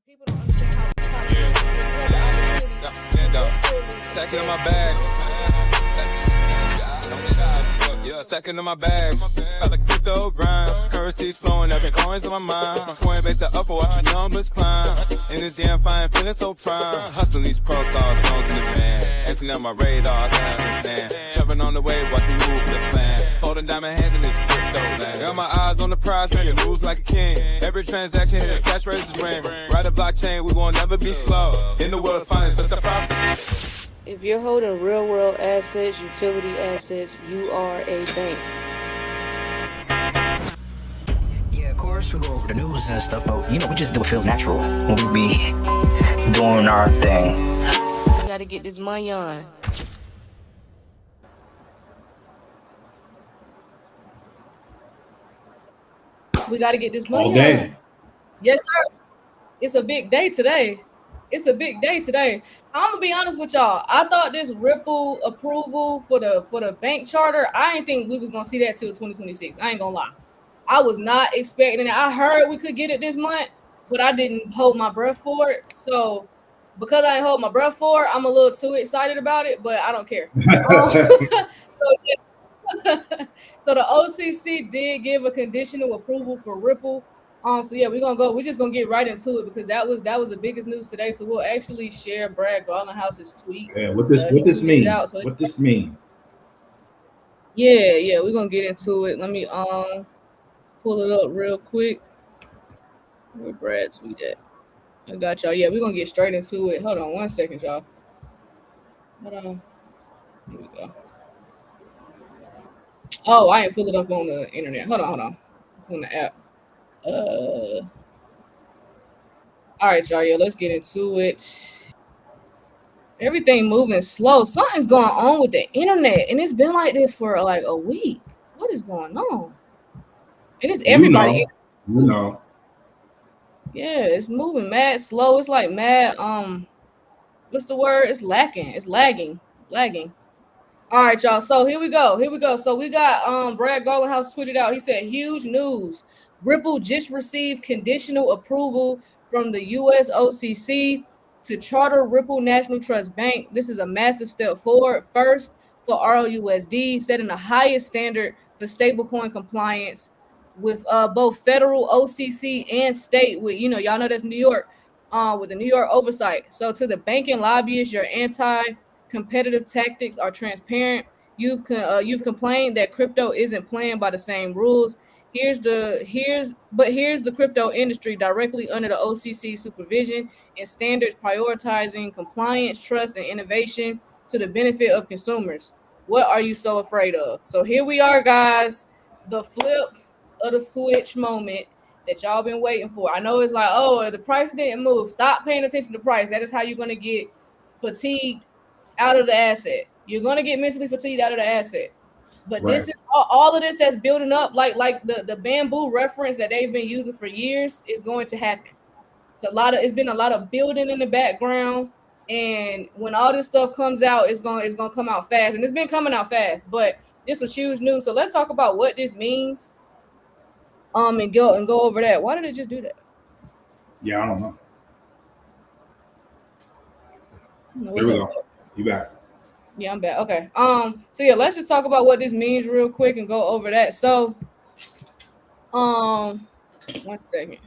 People don't understand how you had the opportunity. Stacking in my bag. Yeah, stacking in my bag. Got a crypto grind. Currencies flowing, every coins on my mind. My coin base the upper, watch your numbers climb. In this damn fine, feeling so prime. Hustling these protocols, phones in the van. Emptying out my radar, I can't understand. Jumping on the wave, watch me move the plan. Holding diamond hands in this crypto land. Got my eyes on the prize, making moves like a king. Every transaction hit a cash register ring. Ride the blockchain, we won't never be slow. In the world of finance, let the profit. If you're holding real world assets, utility assets, you are a bank. Yeah, of course, we go over the news and stuff, but we just do what feels natural when we be doing our thing. We gotta get this money on. We gotta get this money all day. on. Yes, sir. It's a big day today. It's a big day today. I'm gonna be honest with y'all. I thought this Ripple approval for the bank charter, I didn't think we was gonna see that till 2026. I ain't gonna lie. I was not expecting it. I heard we could get it this month, but I didn't hold my breath for it. So because I didn't hold my breath for it, I'm a little too excited about it, but I don't care. So the OCC did give a conditional approval for Ripple. So yeah, we're just gonna get right into it because that was the biggest news today. So we'll actually share Brad Garlinghaus's tweet. Yeah, what this mean? So what this mean? Yeah, we're gonna get into it. Let me pull it up real quick. Where Brad tweet at? I got y'all. Yeah, we're gonna get straight into it. Hold on 1 second, y'all. Hold on. Here we go. Oh, I ain't pulled it up on the internet. Hold on. It's on the app. All right, y'all. Yeah, let's get into it. Everything moving slow. Something's going on with the internet, and it's been like this for like a week. What is going on? And it's everybody. You know. Yeah, it's moving mad slow. It's like mad. What's the word? It's lacking. It's lagging. All right, y'all. So here we go. So we got Brad Garlinghouse tweeted out. He said, "Huge news. Ripple just received conditional approval from the US OCC to charter Ripple National Trust Bank. This is a massive step forward. First for RLUSD, setting the highest standard for stablecoin compliance with both federal OCC and state. With y'all know that's New York, with the New York oversight. So to the banking lobbyists, your anti-competitive tactics are transparent. You've complained that crypto isn't playing by the same rules. Here's the crypto industry directly under the OCC supervision and standards, prioritizing compliance, trust, and innovation to the benefit of consumers. What are you so afraid of?" So here we are, guys. The flip of the switch moment that y'all been waiting for. I know it's like, oh, the price didn't move. Stop paying attention to the price. That is how you're gonna get fatigued out of the asset. You're gonna get mentally fatigued out of the asset. But right. This is all of this that's building up, like the bamboo reference that they've been using for years is going to happen. It's been a lot of building in the background, and when all this stuff comes out, it's gonna come out fast, and it's been coming out fast. But this was huge news. So let's talk about what this means. And go over that. Why did it just do that? Yeah, I don't know. There we go. You back? Yeah, I'm back. Okay. So yeah, let's just talk about what this means real quick and go over that. So, 1 second.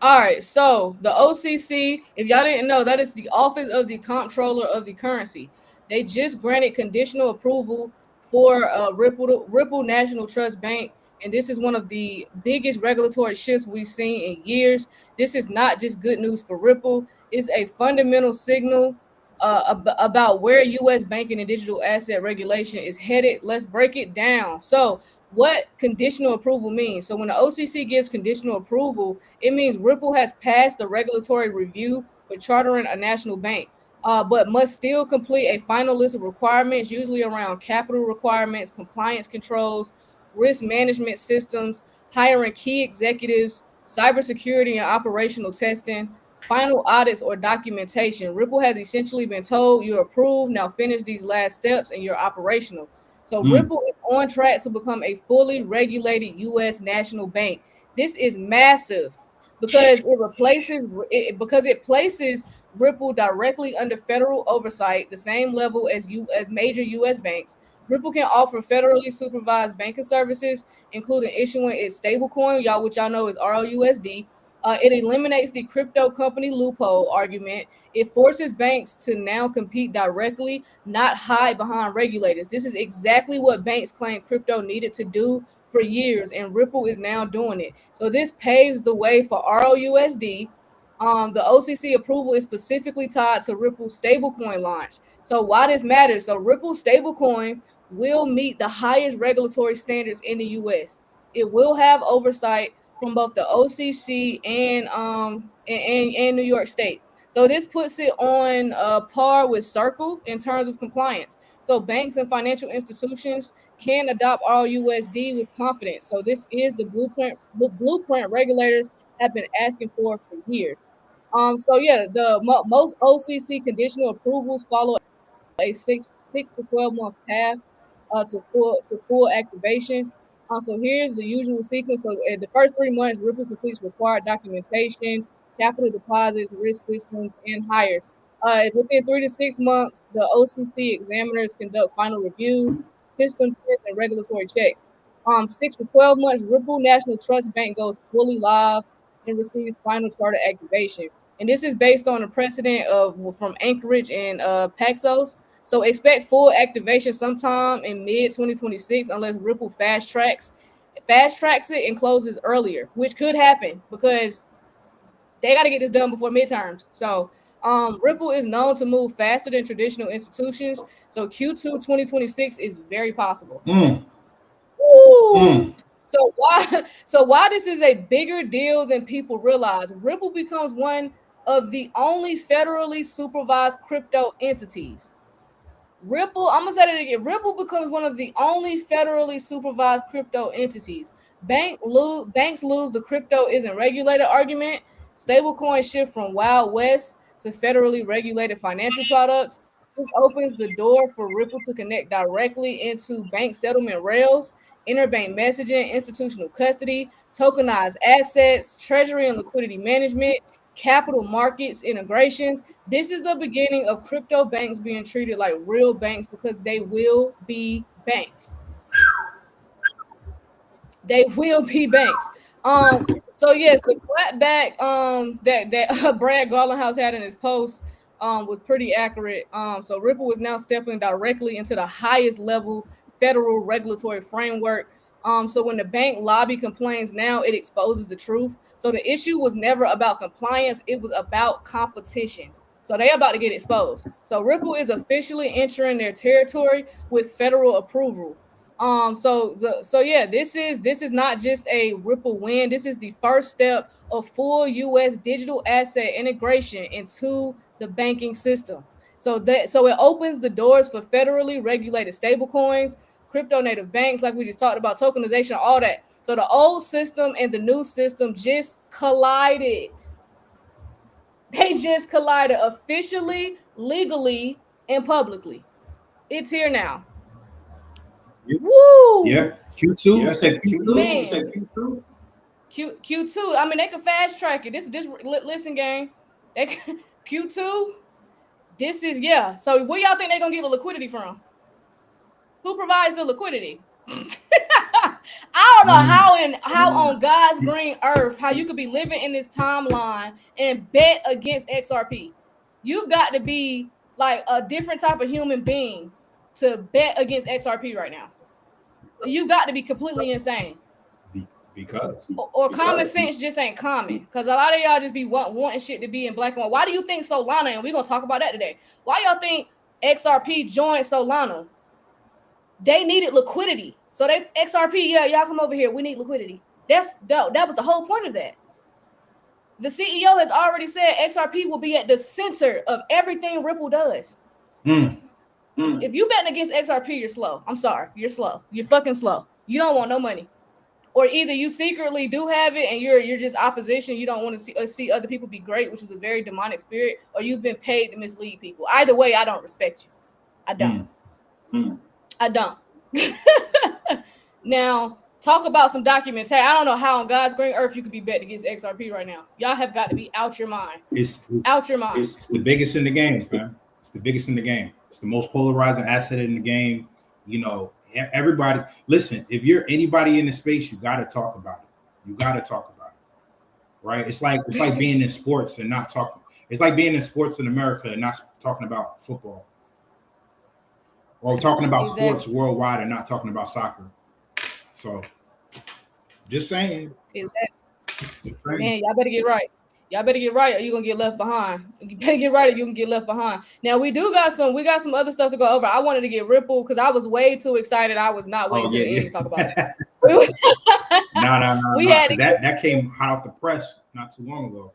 All right. So the OCC, if y'all didn't know, that is the Office of the Comptroller of the Currency. They just granted conditional approval for Ripple National Trust Bank. And this is one of the biggest regulatory shifts we've seen in years. This is not just good news for Ripple. It's a fundamental signal about where U.S. banking and digital asset regulation is headed. Let's break it down. So what conditional approval means. So when the OCC gives conditional approval, it means Ripple has passed the regulatory review for chartering a national bank, but must still complete a final list of requirements, usually around capital requirements, compliance controls, risk management systems, hiring key executives, cybersecurity and operational testing, final audits or documentation. Ripple has essentially been told, you're approved, now finish these last steps and you're operational. So Ripple is on track to become a fully regulated U.S. national bank. This is massive because it places Ripple directly under federal oversight, the same level as major U.S. banks. Ripple can offer federally supervised banking services, including issuing its stablecoin, which y'all know is RLUSD. It eliminates the crypto company loophole argument. It forces banks to now compete directly, not hide behind regulators. This is exactly what banks claim crypto needed to do for years, and Ripple is now doing it. So this paves the way for RLUSD. The OCC approval is specifically tied to Ripple's stablecoin launch. So why this matters? So Ripple stablecoin will meet the highest regulatory standards in the U.S. It will have oversight from both the OCC and New York State. So this puts it on par with Circle in terms of compliance. So banks and financial institutions can adopt RUSD with confidence. So this is the blueprint regulators have been asking for years. So yeah, most OCC conditional approvals follow a six to 12 month path to full activation. So here's the usual sequence. So in the first 3 months, Ripple completes required documentation, capital deposits, risk systems, and hires. Within 3 to 6 months, the OCC examiners conduct final reviews, system tests, and regulatory checks. 6 to 12 months, Ripple National Trust Bank goes fully live and receives final charter activation. And this is based on a precedent from Anchorage and Paxos. So expect full activation sometime in mid 2026, unless Ripple fast tracks it and closes earlier, which could happen because they got to get this done before midterms. So Ripple is known to move faster than traditional institutions. So Q2 2026 is very possible. Ooh. So why this is a bigger deal than people realize? Ripple becomes one of the only federally supervised crypto entities. Ripple, I'm gonna say that again. Ripple becomes one of the only federally supervised crypto entities. Banks lose the crypto isn't regulated argument. Stablecoins shift from Wild West to federally regulated financial products. This opens the door for Ripple to connect directly into bank settlement rails, interbank messaging, institutional custody, tokenized assets, treasury and liquidity management, capital markets integrations. This is the beginning of crypto banks being treated like real banks because they will be banks. They will be banks. So yes, the clapback that Brad Garlinghouse had in his post was pretty accurate. So Ripple is now stepping directly into the highest level federal regulatory framework. So when the bank lobby complains now, it exposes the truth. So the issue was never about compliance, it was about competition. So they about to get exposed. So Ripple is officially entering their territory with federal approval. This is not just a Ripple win. This is the first step of full US digital asset integration into the banking system. So it opens the doors for federally regulated stablecoins, crypto native banks, like we just talked about, tokenization, all that. So the old system and the new system just collided. They just collided officially, legally, and publicly. It's here now. Woo! Yeah. Q2. You said Q2. Man. You said Q2. Q2. I mean, they can fast track it. This listen, gang. Q2. This is So where y'all think they're gonna get the liquidity from? Who provides the liquidity? I don't know how on God's green earth how you could be living in this timeline and bet against XRP. You've got to be like a different type of human being to bet against XRP right now. You've got to be completely insane. Because common sense just ain't common. Because a lot of y'all just be wanting shit to be in black and white. Why do you think Solana, and we're gonna talk about that today, why y'all think XRP joined Solana? They needed liquidity. So that's XRP. Yeah, y'all come over here. We need liquidity. That was the whole point of that. The CEO has already said XRP will be at the center of everything Ripple does. If you betting against XRP, you're slow. I'm sorry. You're slow. You're fucking slow. You don't want no money. Or either you secretly do have it and you're just opposition. You don't want to see other people be great, which is a very demonic spirit, or you've been paid to mislead people. Either way, I don't respect you. I don't. I don't. Now, Talk about some documentation. I don't know how on God's green earth you could be betting against XRP right now. Y'all have got to be out your mind. It's out your mind. It's the biggest in the game, man. It's the biggest in the game. It's the most polarizing asset in the game. You know, everybody. Listen, if you're anybody in the space, you got to talk about it. You got to talk about it, right? It's like being in sports and not talking. It's like being in sports in America and not talking about football, or talking about sports worldwide and not talking about soccer. So, just saying. Exactly. Man, y'all better get right. Y'all better get right, or you're gonna get left behind. You better get right, or you can get left behind. Now we got some other stuff to go over. I wanted to get Ripple because I was way too excited. I was not waiting to the end to talk about it. No. We had to that came hot off the press not too long ago.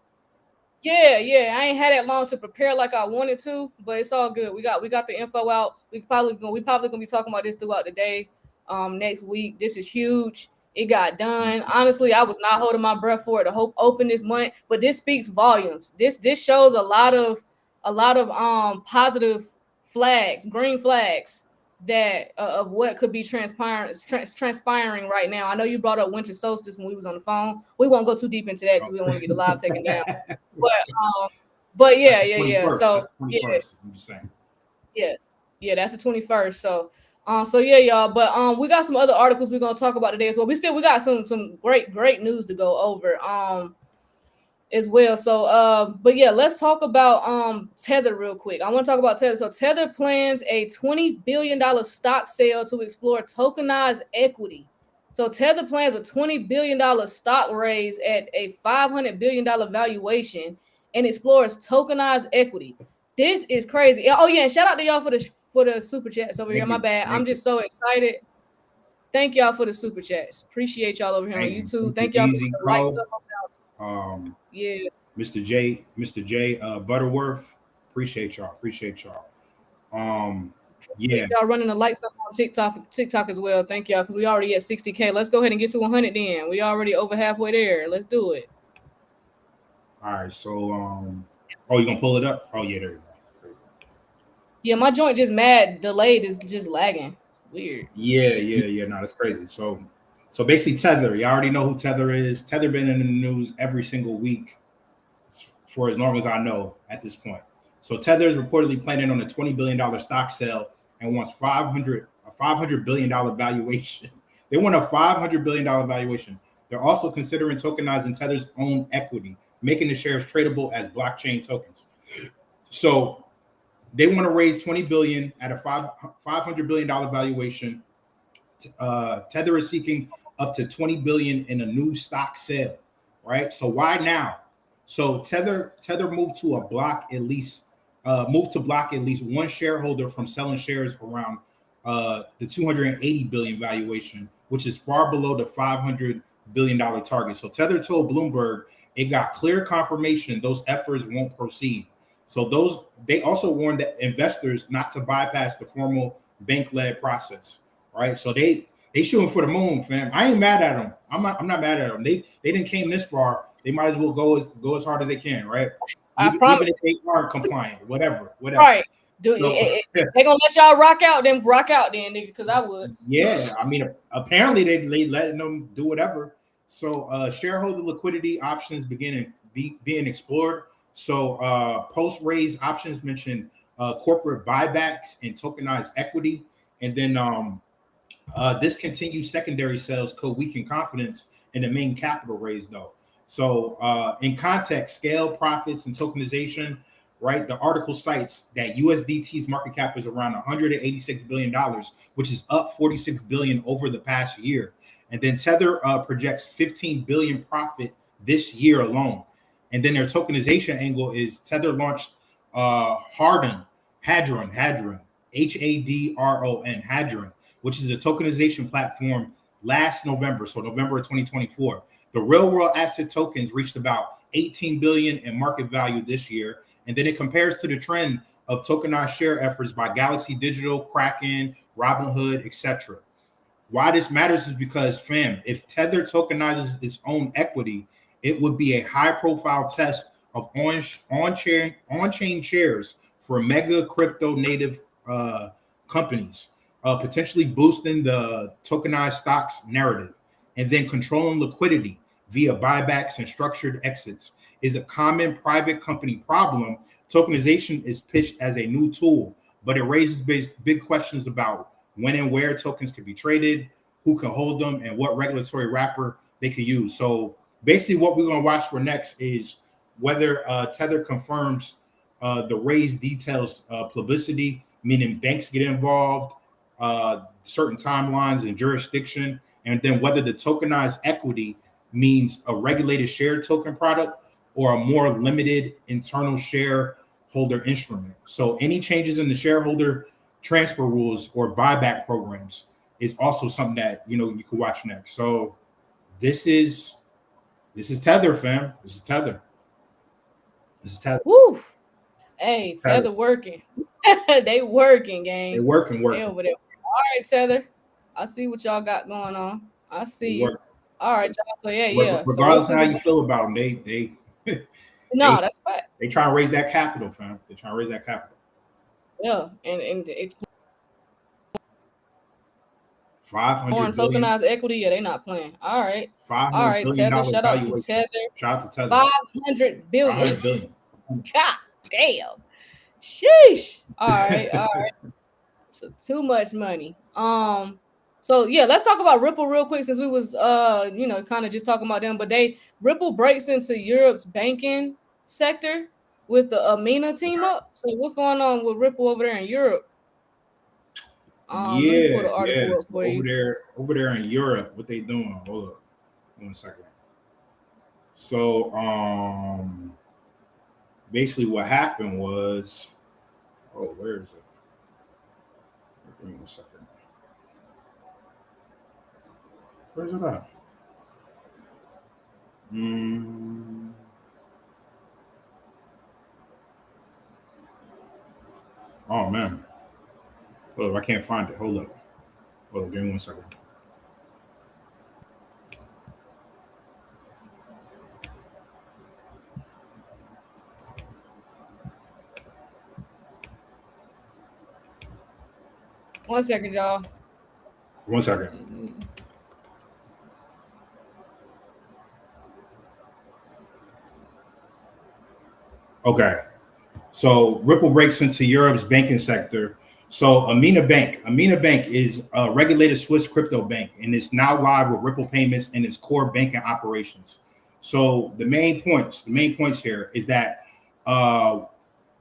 Yeah. I ain't had that long to prepare like I wanted to, but it's all good. We got the info out. We probably gonna be talking about this throughout the day. Next week. This is huge. It got done. Honestly, I was not holding my breath for it to open this month, but this speaks volumes. This shows a lot of positive flags, green flags that of what could be transpiring right now. I know you brought up winter solstice when we was on the phone. We won't go too deep into that because we don't want to get the live taken down. But yeah. So yeah, I'm just saying. Yeah, that's the 21st. So yeah, y'all. But we got some other articles we're gonna talk about today as well. We got some great news to go over as well. So but yeah, let's talk about Tether real quick. I want to talk about Tether. So Tether plans a $20 billion stock sale to explore tokenized equity. So Tether plans a $20 billion stock raise at a $500 billion valuation and explores tokenized equity. This is crazy. Oh yeah, and shout out to y'all for the super chats over here. My bad. I'm just so excited. Thank y'all for the super chats. Appreciate y'all over here on YouTube. Thank y'all for the like stuff. Yeah. Mr. J, Butterworth. Appreciate y'all. Yeah. Y'all running the like stuff on TikTok as well. Thank y'all because we already at 60K. Let's go ahead and get to 100 then. We already over halfway there. Let's do it. All right. So you gonna pull it up? Oh yeah, there you go. Yeah, my joint just mad delayed is just lagging. Weird. Yeah. No, that's crazy. So basically Tether, you already know who Tether is. Tether been in the news every single week for as long as I know at this point. So Tether is reportedly planning on a $20 billion stock sale and wants a $500 billion valuation. They want a $500 billion valuation. They're also considering tokenizing Tether's own equity, making the shares tradable as blockchain tokens. So they want to raise $20 billion at a $500 billion valuation. Tether is seeking up to $20 billion in a new stock sale, right? So why now? So Tether moved to block at least one shareholder from selling shares around the 280 billion valuation, which is far below the $500 billion target. So Tether told Bloomberg it got clear confirmation those efforts won't proceed. So they also warned that investors not to bypass the formal bank-led process, right? So they shooting for the moon, fam. I ain't mad at them. I'm not mad at them. They didn't came this far. They might as well go as hard as they can, right? Even if they aren't compliant, whatever. Right. They're gonna let y'all rock out, then, nigga, because I would. Yeah, I mean, apparently they letting them do whatever. So shareholder liquidity options being explored. So post-raise options mention corporate buybacks and tokenized equity. And then discontinued secondary sales could weaken confidence in the main capital raise, though. So in context, scale, profits, and tokenization, right? The article cites that USDT's market cap is around $186 billion, which is up $46 billion over the past year. And then Tether projects $15 billion profit this year alone. And then their tokenization angle is Tether launched Hadron, Hadron, Hadron, which is a tokenization platform last November, so November of 2024. The real world asset tokens reached about 18 billion in market value this year. And then it compares to the trend of tokenized share efforts by Galaxy Digital, Kraken, Robinhood, etc. Why this matters is because, fam, if Tether tokenizes its own equity, it would be a high-profile test of on-chain shares for mega crypto native companies, potentially boosting the tokenized stocks narrative. And then controlling liquidity via buybacks and structured exits is a common private company problem. Tokenization is pitched as a new tool, but it raises big questions about when and where tokens can be traded, who can hold them, and what regulatory wrapper they can use. So basically what we're going to watch for next is whether Tether confirms the raised details publicity, meaning banks get involved, certain timelines and jurisdiction, and then whether the tokenized equity means a regulated share token product or a more limited internal shareholder instrument. So any changes in the shareholder transfer rules or buyback programs is also something that you can watch next. So this is Tether, fam. This is Tether. Woo. Hey, Tether working. They working, gang. They working. They over there. All right, Tether. I see what y'all got going on. I see you. All right, y'all. So yeah. Regardless of how you feel about them, they that's fact. They try to raise that capital, fam. They try to raise that capital. Yeah, and it's 500 tokenized equity. Yeah, they not playing. All right. $500 all right, billion. Tether. Shout out to Tether. Shout out to Tether. 500 billion. 500 billion. God damn. Sheesh. All right. So too much money. So yeah, let's talk about Ripple real quick since we was kind of just talking about them. But Ripple breaks into Europe's banking sector with the Amina team up. So what's going on with Ripple over there in Europe? Let me pull the article up for you. Over there in Europe, what they doing? Hold up 1 second. So basically what happened was, where is it? Give me 1 second. Where's it at? Oh man. Hold up, I can't find it. Hold up, give me 1 second. One second, y'all. 1 second. Okay. So Ripple breaks into Europe's banking sector. So Amina Bank is a regulated Swiss crypto bank, and it's now live with Ripple payments in its core banking operations. So the main points here is that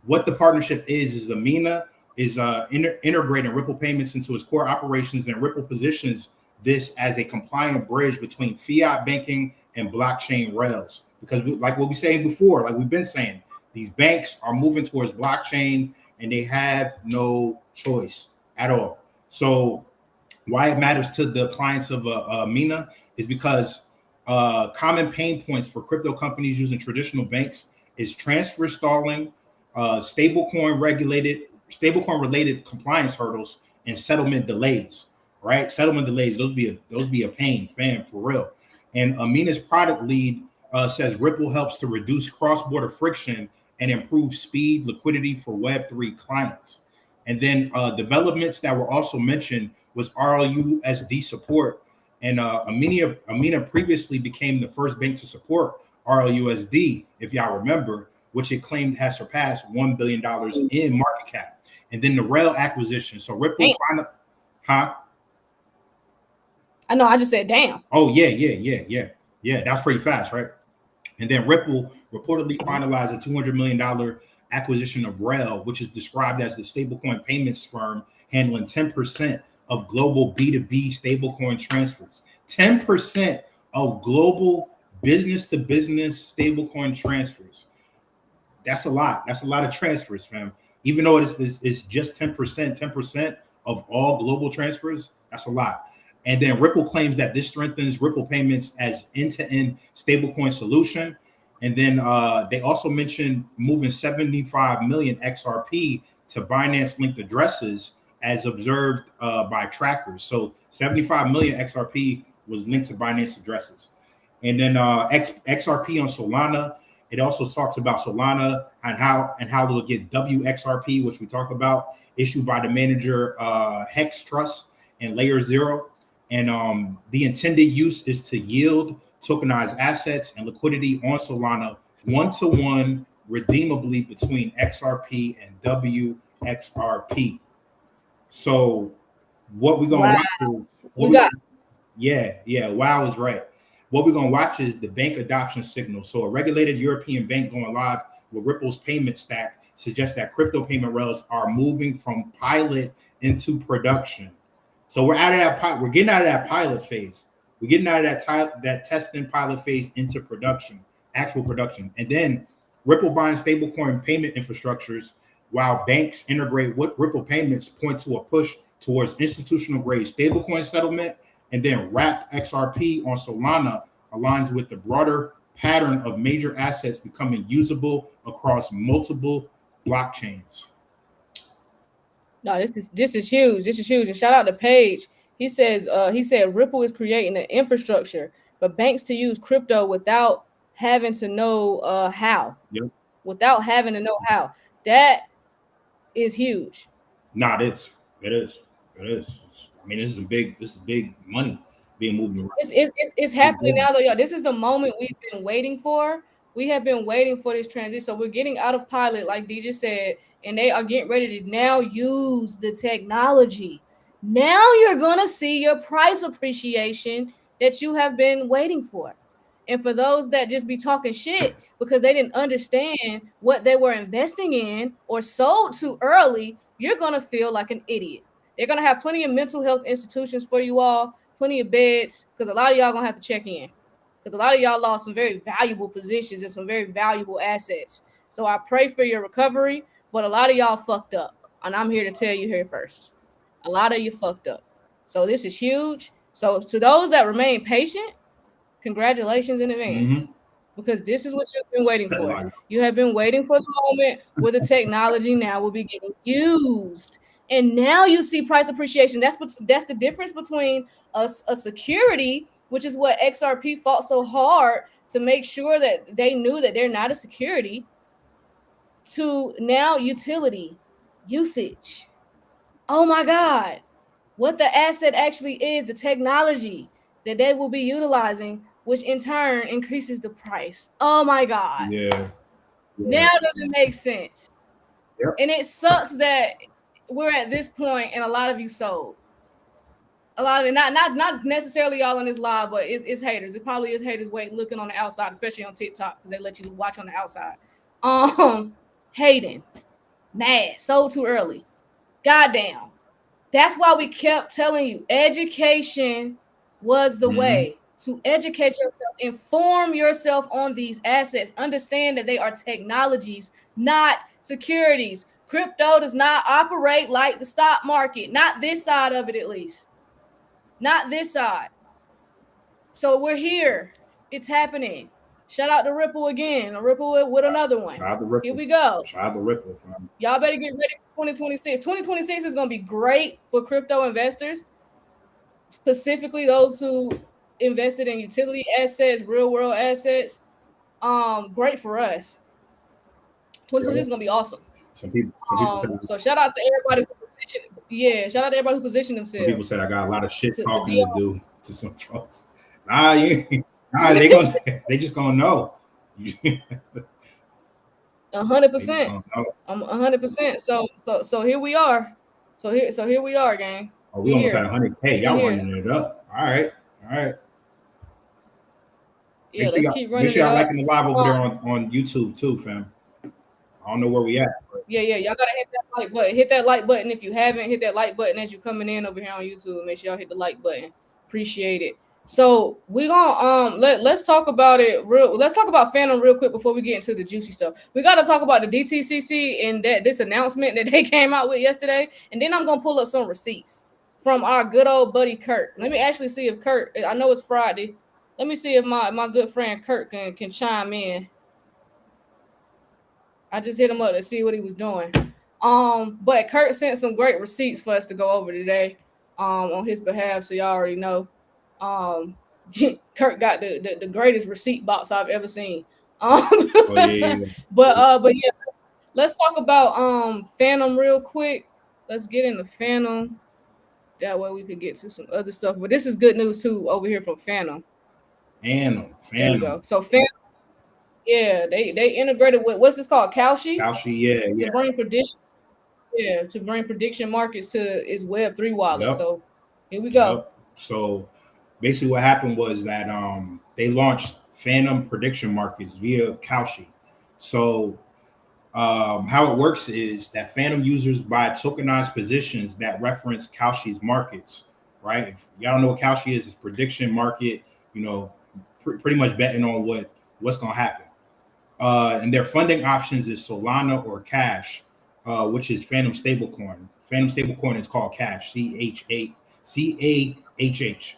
what the partnership is Amina is integrating Ripple payments into its core operations, and Ripple positions this as a compliant bridge between fiat banking and blockchain rails. Because like what we saying before, like we've been saying, these banks are moving towards blockchain and they have no choice at all. So why it matters to the clients of Amina is because common pain points for crypto companies using traditional banks is transfer stalling, stablecoin related compliance hurdles, and settlement delays. Right, settlement delays. Those be a pain, fam, for real. And Amina's product lead says Ripple helps to reduce cross-border friction and improve speed, liquidity for Web3 clients. And then developments that were also mentioned was RLUSD support. And Amina previously became the first bank to support RLUSD, if y'all remember, which it claimed has surpassed $1 billion in market cap. And then the rail acquisition. So Ripple finally, I know, I just said damn. Oh, yeah. That's pretty fast, right? And then Ripple reportedly finalized a $200 million acquisition of Rail, which is described as the stablecoin payments firm handling 10% of global B2B stablecoin transfers. 10% of global business-to-business stablecoin transfers. That's a lot. That's a lot of transfers, fam. Even though it's just 10% of all global transfers, that's a lot. And then Ripple claims that this strengthens Ripple payments as end-to-end stablecoin solution. And then they also mentioned moving 75 million XRP to Binance-linked addresses as observed by trackers. So 75 million XRP was linked to Binance addresses. And then XRP on Solana. It also talks about Solana and how they'll get WXRP, which we talked about, issued by the manager Hex Trust and Layer Zero. And the intended use is to yield tokenized assets and liquidity on Solana one-to-one redeemably between XRP and WXRP. So what we're gonna watch is wow is right. What we're gonna watch is the bank adoption signal. So a regulated European bank going live with Ripple's payment stack suggests that crypto payment rails are moving from pilot into production. So we're out of that. We're getting out of that pilot phase. We're getting out of that testing pilot phase into production, actual production, and then Ripple buying stablecoin payment infrastructures while banks integrate what Ripple payments point to a push towards institutional grade stablecoin settlement, and then wrapped XRP on Solana aligns with the broader pattern of major assets becoming usable across multiple blockchains. No, this is huge. This is huge. And shout out to Paige. He said Ripple is creating an infrastructure for banks to use crypto without having to know how. Yep. Without having to know how. That is huge. Nah, it is. It is. I mean, this is big money being moved around. It's happening now, though, y'all. This is the moment we've been waiting for. We have been waiting for this transition. So we're getting out of pilot, like DJ said, and they are getting ready to now use the technology. Now you're gonna see your price appreciation that you have been waiting for. And for those that just be talking shit because they didn't understand what they were investing in or sold too early, you're gonna feel like an idiot. They're gonna have plenty of mental health institutions for you all, plenty of beds, because a lot of y'all gonna have to check in. Because a lot of y'all lost some very valuable positions and some very valuable assets. So I pray for your recovery, but a lot of y'all fucked up. And I'm here to tell you here first. A lot of you fucked up. So this is huge. So to those that remain patient, congratulations in advance. Mm-hmm. Because this is what you've been waiting for. You have been waiting for the moment where the technology now will be getting used. And now you see price appreciation. That's the difference between a security, which is what XRP fought so hard to make sure that they knew that they're not a security, to now utility, usage. Oh my God. What the asset actually is, the technology that they will be utilizing, which in turn increases the price. Oh my God. Yeah. Now does it make sense? Yep. And it sucks that we're at this point and a lot of you sold. A lot of it, not necessarily y'all on this live, but it's haters. It probably is haters looking on the outside, especially on TikTok, because they let you watch on the outside. Hating, mad, sold too early. Goddamn. That's why we kept telling you education was the way to educate yourself, inform yourself on these assets, understand that they are technologies, not securities. Crypto does not operate like the stock market, not this side of it at least. Not this side. So we're here. It's happening. Shout out to Ripple again. Ripple with another one. Shout out to Ripple. Here we go. Shout out to Ripple. Y'all better get ready for 2026. 2026 is going to be great for crypto investors, specifically those who invested in utility assets, real world assets. Great for us. 2026 is going to be awesome. Some people so shout out to everybody who positioned. Yeah, shout out to everybody who positioned themselves. Some people said I got a lot of shit talking to do to some folks. They just gonna know. 100%. 100%. So here we are. So here we are, gang. Oh, we almost had 100K. Y'all running it up. All right. Yeah, let's keep running. Make sure y'all liking the live over there on YouTube too, fam. I don't know where we at. But. Yeah. Y'all gotta hit that like button. Hit that like button if you haven't. Hit that like button as you're coming in over here on YouTube. Make sure y'all hit the like button. Appreciate it. So we're gonna let's talk about it let's talk about Phantom real quick before we get into the juicy stuff. We gotta talk about the DTCC and this announcement that they came out with yesterday, and then I'm gonna pull up some receipts from our good old buddy Kurt. Let me actually see if Kurt, I know it's Friday. Let me see if my good friend Kurt can chime in. I just hit him up to see what he was doing. But Kurt sent some great receipts for us to go over today on his behalf, so y'all already know. Kurt got the greatest receipt box I've ever seen. But yeah, let's talk about Phantom real quick. Let's get into Phantom. That way we could get to some other stuff. But this is good news too over here from Phantom. Phantom. There we go. So Phantom, yeah, they integrated with what's this called? Kalshi? Kalshi, yeah. To bring prediction. Yeah, to bring prediction markets to its Web3 wallet. Yep. So here we go. Yep. So basically what happened was that they launched Phantom prediction markets via Kalshi. So how it works is that Phantom users buy tokenized positions that reference Kalshi's markets, right? If y'all don't know what Kalshi is, it's prediction market, you know, pretty much betting on what's going to happen. And their funding options is Solana or Cash, which is Phantom stablecoin. Phantom stablecoin is called Cash, CAHH.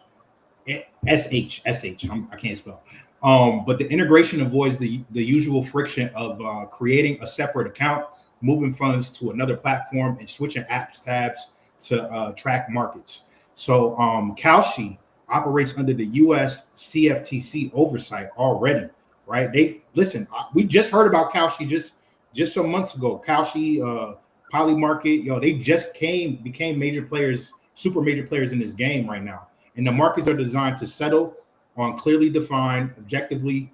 I can't spell. But the integration avoids the usual friction of creating a separate account, moving funds to another platform, and switching apps tabs to track markets. So Kalshi operates under the US CFTC oversight already, right? We just heard about Kalshi just some months ago. Kalshi, Polymarket, they just became major players, super major players in this game right now. And the markets are designed to settle on clearly defined, objectively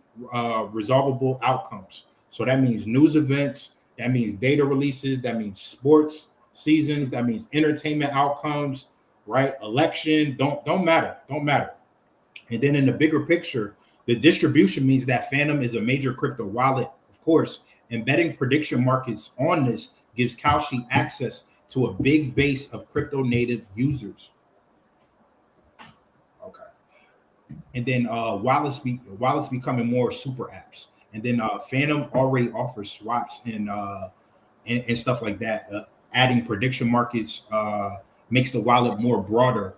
resolvable outcomes. So that means news events, that means data releases, that means sports seasons, that means entertainment outcomes, right? Election, don't matter. And then in the bigger picture, the distribution means that Phantom is a major crypto wallet, of course. Embedding prediction markets on this gives Kalshi access to a big base of crypto native users. And then wallets becoming more super apps. And then Phantom already offers swaps and stuff like that. Adding prediction markets makes the wallet more broader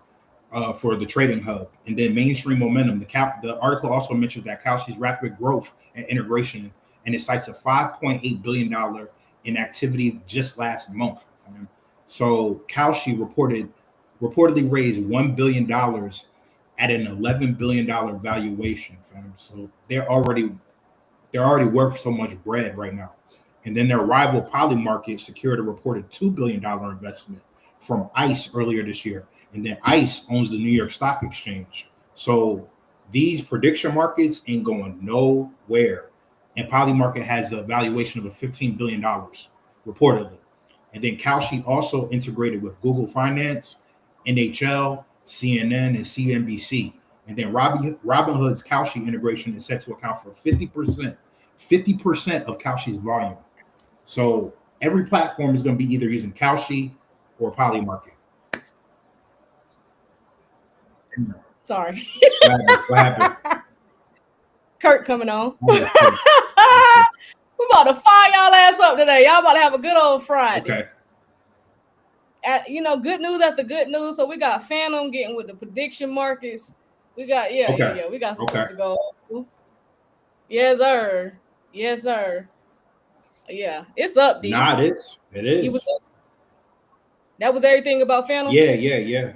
for the trading hub. And then mainstream momentum. The article also mentions that Kalshi's rapid growth and integration, and it cites a $5.8 billion in activity just last month. So Kalshi reportedly raised $1 billion at an $11 billion valuation, fam. So they're already worth so much bread right now. And then their rival Polymarket secured a reported $2 billion investment from ICE earlier this year. And then ICE owns the New York Stock Exchange. So these prediction markets ain't going nowhere. And Polymarket has a valuation of $15 billion, reportedly. And then Kalshi also integrated with Google Finance, NHL, CNN, and CNBC. And then Robinhood's Kalshi integration is set to account for 50% of Kalshi's volume. So every platform is going to be either using Kalshi or Polymarket. Sorry. What happened? Kurt coming on. We about to fire y'all ass up today. Y'all about to have a good old Friday. Okay. Good news after good news. So we got Phantom getting with the prediction markets. We got we got some stuff to go. Yes, sir. Yeah, it's up, D. Nah, it is. That was everything about Phantom. Yeah.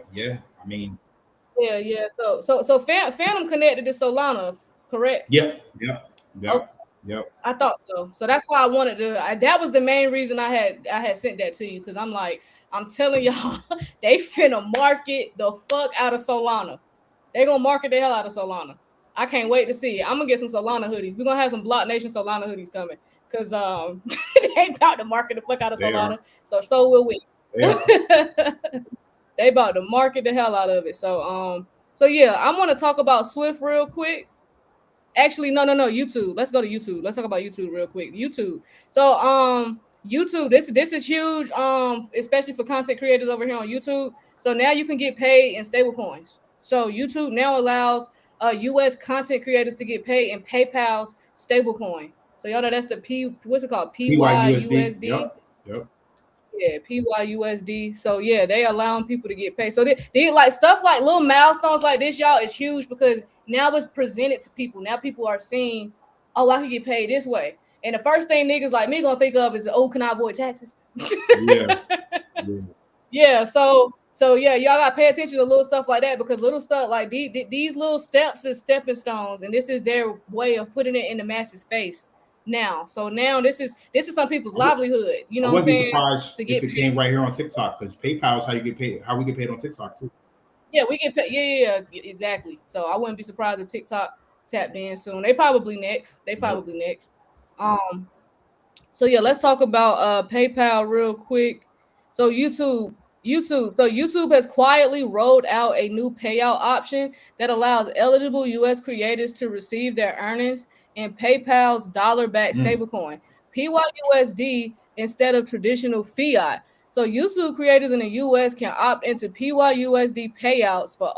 I mean, yeah. So Phantom connected to Solana, correct? Yep. I thought so. So that's why I wanted to. That was the main reason I had sent that to you, because I'm telling y'all, they finna market the fuck out of Solana. They gonna market the hell out of Solana. I can't wait to see it. I'm gonna get some Solana hoodies. We're gonna have some BlockNation Solana hoodies coming, because they about to market the fuck out of Solana. So will we. They about to market the hell out of it. So yeah, I want to talk about Swift real quick. Actually, no, YouTube. Let's go to YouTube. Let's talk about YouTube real quick. YouTube. So YouTube, this is huge, especially for content creators over here on YouTube. So now you can get paid in stable coins. So YouTube now allows US content creators to get paid in PayPal's stable coin. So y'all know that's the what's it called? PYUSD. Yep. Yeah, PYUSD. So yeah, they allowing people to get paid. So they like stuff like little milestones like this, y'all, is huge, because now it's presented to people. Now people are seeing, oh, I can get paid this way. And the first thing niggas like me gonna think of is, oh, can I avoid taxes? Yeah. So yeah, y'all gotta pay attention to little stuff like that, because little stuff like these little steps is stepping stones, and this is their way of putting it in the masses' face. now. So now this is some people's livelihood. You know I what I'm wouldn't be saying? surprised To if get it paid. came right here on TikTok, because PayPal is how you get paid. How we get paid on TikTok too. Yeah, we get paid. Yeah, exactly. So I wouldn't be surprised if TikTok tapped in soon. They probably next. Yep. Um, So yeah, let's talk about PayPal real quick. So YouTube has quietly rolled out a new payout option that allows eligible US creators to receive their earnings in PayPal's dollar-backed Mm. stablecoin, PYUSD, instead of traditional fiat. So YouTube creators in the US can opt into PYUSD payouts for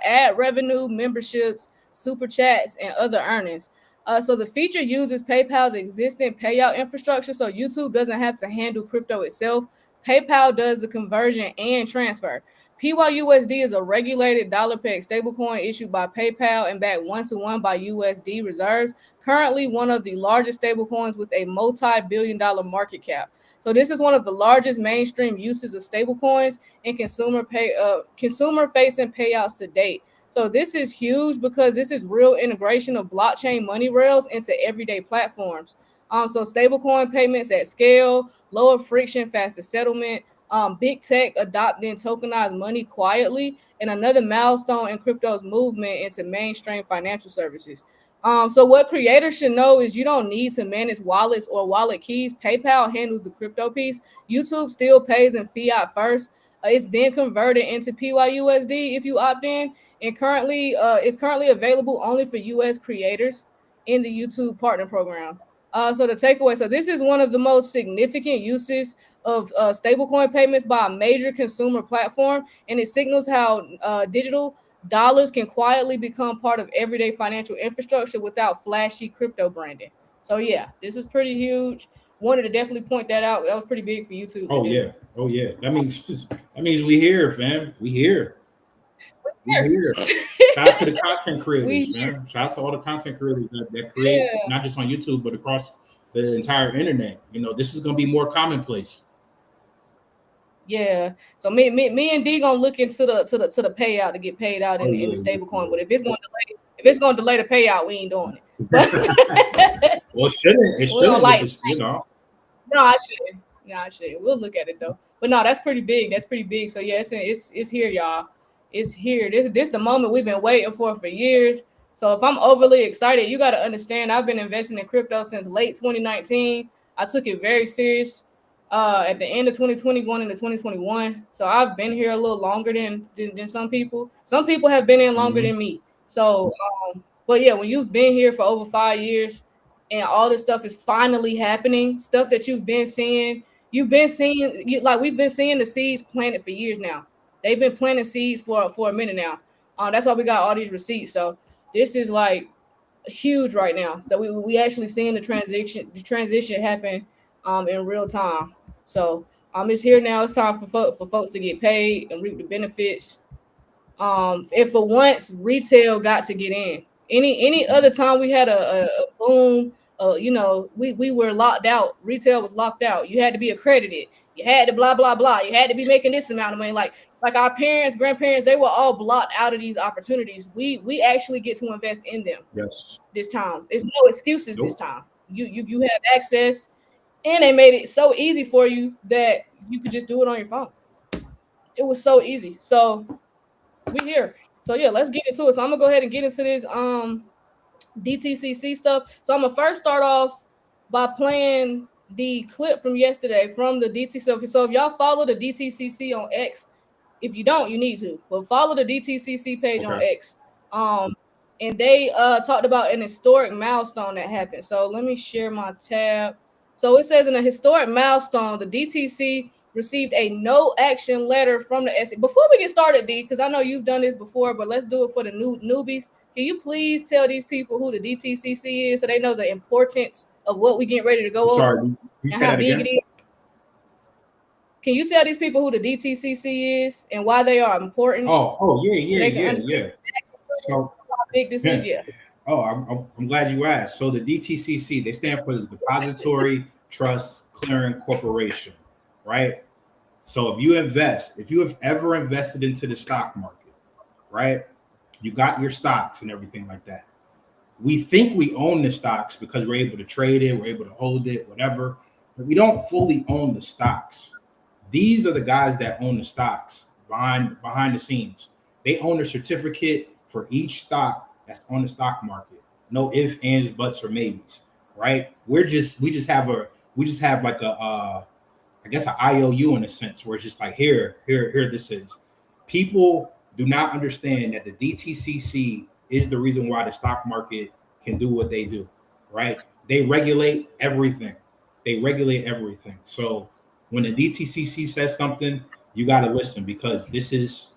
ad revenue, memberships, super chats, and other earnings. So the feature uses PayPal's existing payout infrastructure, so YouTube doesn't have to handle crypto itself. PayPal does the conversion and transfer. PYUSD is a regulated dollar-pegged stablecoin issued by PayPal and backed one-to-one by USD reserves. Currently, one of the largest stablecoins with a multi-billion-dollar market cap. So this is one of the largest mainstream uses of stablecoins in consumer-facing payouts to date. So this is huge because this is real integration of blockchain money rails into everyday platforms. So stablecoin payments at scale, lower friction, faster settlement, big tech adopting tokenized money quietly, and another milestone in crypto's movement into mainstream financial services. So what creators should know is you don't need to manage wallets or wallet keys. PayPal handles the crypto piece. YouTube still pays in fiat first. It's then converted into PYUSD if you opt in, and currently it's currently available only for US creators in the YouTube partner program. So the takeaway, so this is one of the most significant uses of stablecoin payments by a major consumer platform, and it signals how digital dollars can quietly become part of everyday financial infrastructure without flashy crypto branding. So yeah, this is pretty huge. Wanted to definitely point that out. That was pretty big for YouTube to Oh do. yeah. Oh yeah. That means we here, fam. We here. We Here. here. Shout out to the content We creators, here. fam. Shout out to all the content creators that create Yeah. not just on YouTube but across the entire internet. This is gonna be more commonplace. Yeah. So me and D gonna look into the payout to get paid out Oh in yeah, the yeah, stable coin. yeah. But if it's gonna delay the payout, we ain't doing it. But Well, it shouldn't. It we don't shouldn't if like it's. no, I shouldn't. No, I shouldn't. We'll look at it though. But no, that's pretty big. That's pretty big. So yeah, it's here, y'all. It's here. This the moment we've been waiting for years. So if I'm overly excited, you got to understand I've been investing in crypto since late 2019. I took it very serious at the end of 2020, going into 2021. So I've been here a little longer than some people. Some people have been in longer Mhm. than me. So, but yeah, when you've been here for over 5 years and all this stuff is finally happening, stuff that like we've been seeing the seeds planted for years now. They've been planting seeds for a minute now. That's why we got all these receipts. So this is like huge right now. So we actually seeing the transition happen in real time. So it's here now. It's time for folks to get paid and reap the benefits. And for once, retail got to get in. Any other time we had a boom, we were locked out. Retail was locked out. You had to be accredited. You had to blah blah blah. You had to be making this amount of money. Like our parents, grandparents, they were all blocked out of these opportunities. We actually get to invest in them Yes. this time. There's no excuses this Nope. time. You have access, and they made it so easy for you that you could just do it on your phone. It was so easy. So we here. So yeah, let's get into it. So I'm gonna go ahead and get into this DTCC stuff. So I'm gonna first start off by playing the clip from yesterday from the DTCC. So if y'all follow the DTCC on X, if you don't, you need to. But follow the DTCC page on Okay. X. Um, and they talked about an historic milestone that happened. So let me share my tab. So it says in a historic milestone, the DTC received a no action letter from the SEC. Before we get started, D, because I know you've done this before, but let's do it for the newbies. Can you please tell these people who the DTCC is so they know the importance of what we getting ready to I'm go over sorry. You and say how that big it again? is? Can you tell these people who the DTCC is and why they are important Oh, yeah, so yeah, they can yeah, understand yeah. So, how big this is? yeah. Yeah. Oh, I'm glad you asked. So the DTCC, they stand for the Depository Trust Clearing Corporation, right? So if you have ever invested into the stock market, right? You got your stocks and everything like that. we think we own the stocks because we're able to trade it, we're able to hold it, whatever, but we don't fully own the stocks. These are the guys that own the stocks behind the scenes. They own a certificate for each stock that's on the stock market. No ifs, ands, buts, or maybes, right? We just have like a I guess an IOU in a sense, where it's just like here this is. People do not understand that the DTCC is the reason why the stock market can do what they do, right? They regulate everything. So when the DTCC says something, you got to listen, because this is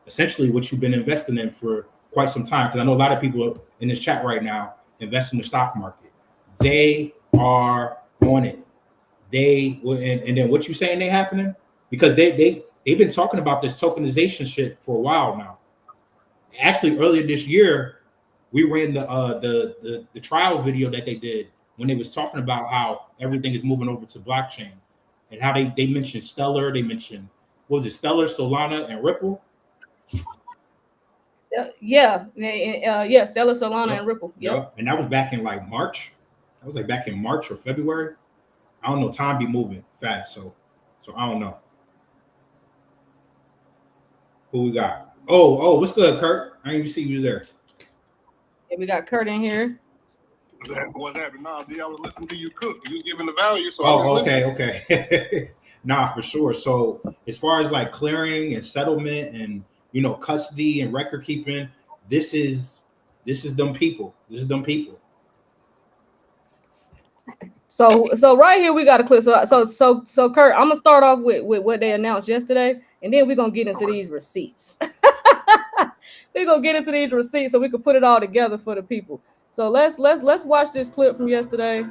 essentially what you've been investing in for quite some time. Because I know a lot of people in this chat right now invest in the stock market. They are on it. And then what you saying they happening? Because they've been talking about this tokenization shit for a while now. Actually, earlier this year, we ran the trial video that they did when they was talking about how everything is moving over to blockchain, and how they mentioned Stellar, they mentioned, what was it, Stellar, Solana, and Ripple? Yeah, Stellar, Solana, and Ripple. Yep. And that was back in like March. That was like back in March or February. I don't know. Time be moving fast, so I don't know. Who we got? Oh, what's good, Kurt? I didn't even see you there. Yeah, we got Kurt in here. What's happening? Nah, I was listening to you cook. You was giving the value, so okay. Nah, for sure. So as far as like clearing and settlement and custody and record keeping, this is them people. So right here we got to clear. So Kurt, I'm gonna start off with what they announced yesterday, and then we're gonna get into these receipts. We're gonna get into these receipts so we can put it all together for the people. So let's watch this clip from yesterday.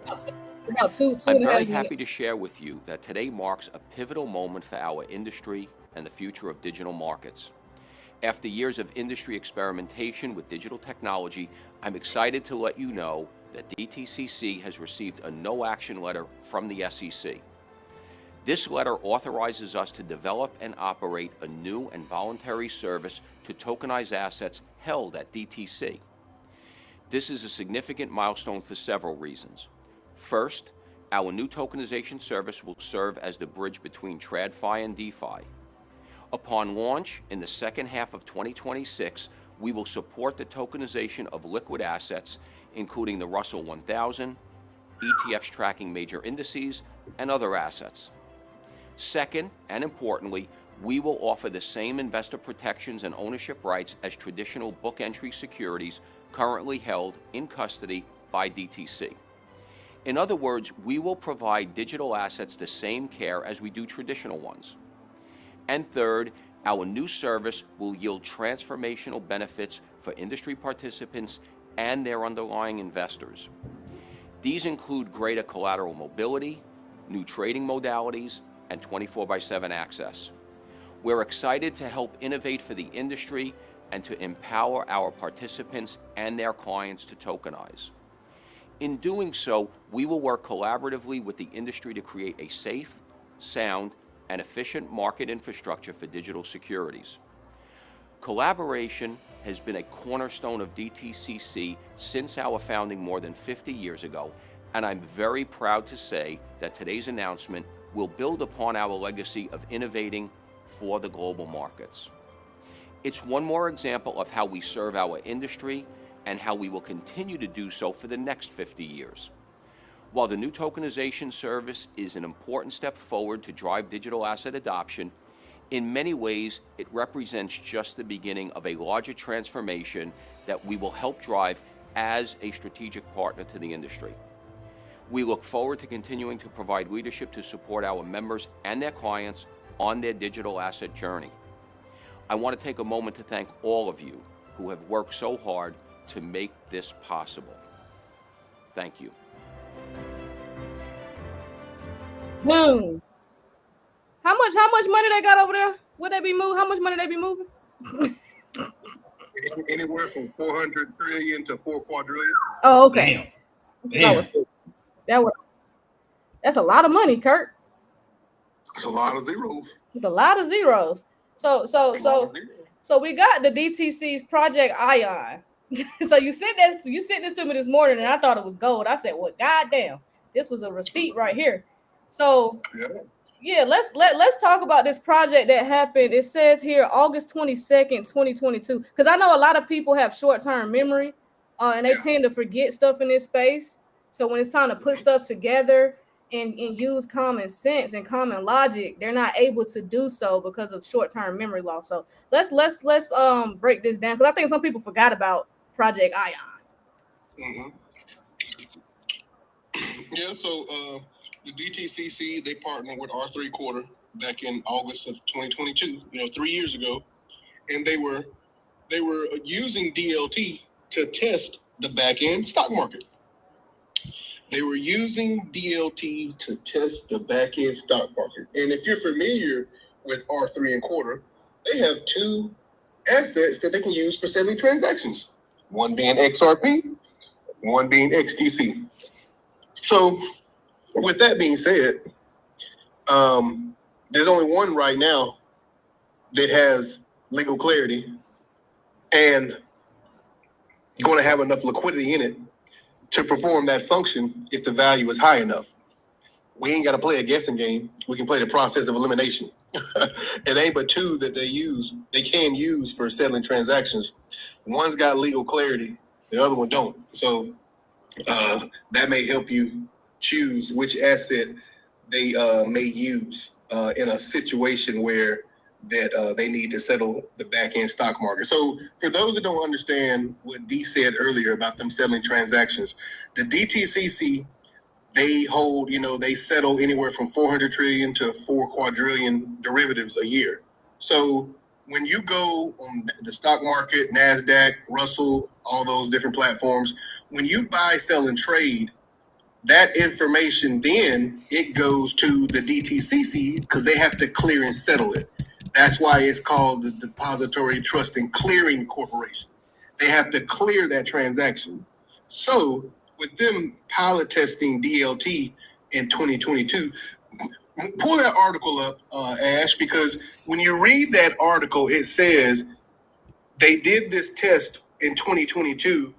About two I'm and a half very minutes. happy to share with you that today marks a pivotal moment for our industry and the future of digital markets. After years of industry experimentation with digital technology, I'm excited to let you know that DTCC has received a no-action letter from the SEC. This letter authorizes us to develop and operate a new and voluntary service to tokenize assets held at DTC. This is a significant milestone for several reasons. First, our new tokenization service will serve as the bridge between TradFi and DeFi. Upon launch in the second half of 2026, we will support the tokenization of liquid assets, including the Russell 1000, ETFs tracking major indices, and other assets. Second, and importantly, we will offer the same investor protections and ownership rights as traditional book entry securities currently held in custody by DTC. In other words, we will provide digital assets the same care as we do traditional ones. And third, our new service will yield transformational benefits for industry participants and their underlying investors. These include greater collateral mobility, new trading modalities, and 24/7 access. We're excited to help innovate for the industry and to empower our participants and their clients to tokenize. In doing so, we will work collaboratively with the industry to create a safe, sound, and efficient market infrastructure for digital securities. Collaboration has been a cornerstone of DTCC since our founding more than 50 years ago, and I'm very proud to say that today's announcement will build upon our legacy of innovating for the global markets. It's one more example of how we serve our industry and how we will continue to do so for the next 50 years. While the new tokenization service is an important step forward to drive digital asset adoption, in many ways it represents just the beginning of a larger transformation that we will help drive as a strategic partner to the industry. We look forward to continuing to provide leadership to support our members and their clients on their digital asset journey. I want to take a moment to thank all of you who have worked so hard to make this possible. Thank you. Boom. How much money they got over there? Would they be moving? How much money they be moving? Anywhere from 400 trillion to 4 quadrillion. Oh, okay. Damn. That's a lot of money, Kurt. It's a lot of zeros. It's a lot of zeros. So we got the DTC's Project Ion. So you sent this to me this morning, and I thought it was gold. I said, "Well, goddamn, this was a receipt right here." So yeah, let's talk about this project that happened. It says here August 22nd, 2022. Because I know a lot of people have short-term memory, and they tend to forget stuff in this space. So when it's time to put stuff together and use common sense and common logic, they're not able to do so because of short-term memory loss. So let's break this down, because I think some people forgot about Project Ion. Yeah, so the DTCC, they partnered with R3 Quarter back in August of 2022, 3 years ago, and they were using DLT to test the back end stock market. They were using DLT to test the back end stock market. And if you're familiar with R3 and Quarter, they have two assets that they can use for settling transactions. One being XRP, one being XTC. So with that being said, there's only one right now that has legal clarity and going to have enough liquidity in it to perform that function if the value is high enough. We ain't got to play a guessing game. We can play the process of elimination. It ain't but two that they can use for settling transactions. One's got legal clarity, the other one don't. So that may help you choose which asset they may use in a situation where that they need to settle the back end stock market. So for those that don't understand what D said earlier about them settling transactions, the DTCC, they hold, they settle anywhere from 400 trillion to 4 quadrillion derivatives a year. So when you go on the stock market, NASDAQ, Russell, all those different platforms, when you buy, sell, and trade, that information then it goes to the DTCC because they have to clear and settle it. That's why it's called the Depository Trust and Clearing Corporation. They have to clear that transaction. So with them pilot testing DLT in 2022, pull that article up, Ash, because when you read that article, it says they did this test in 2022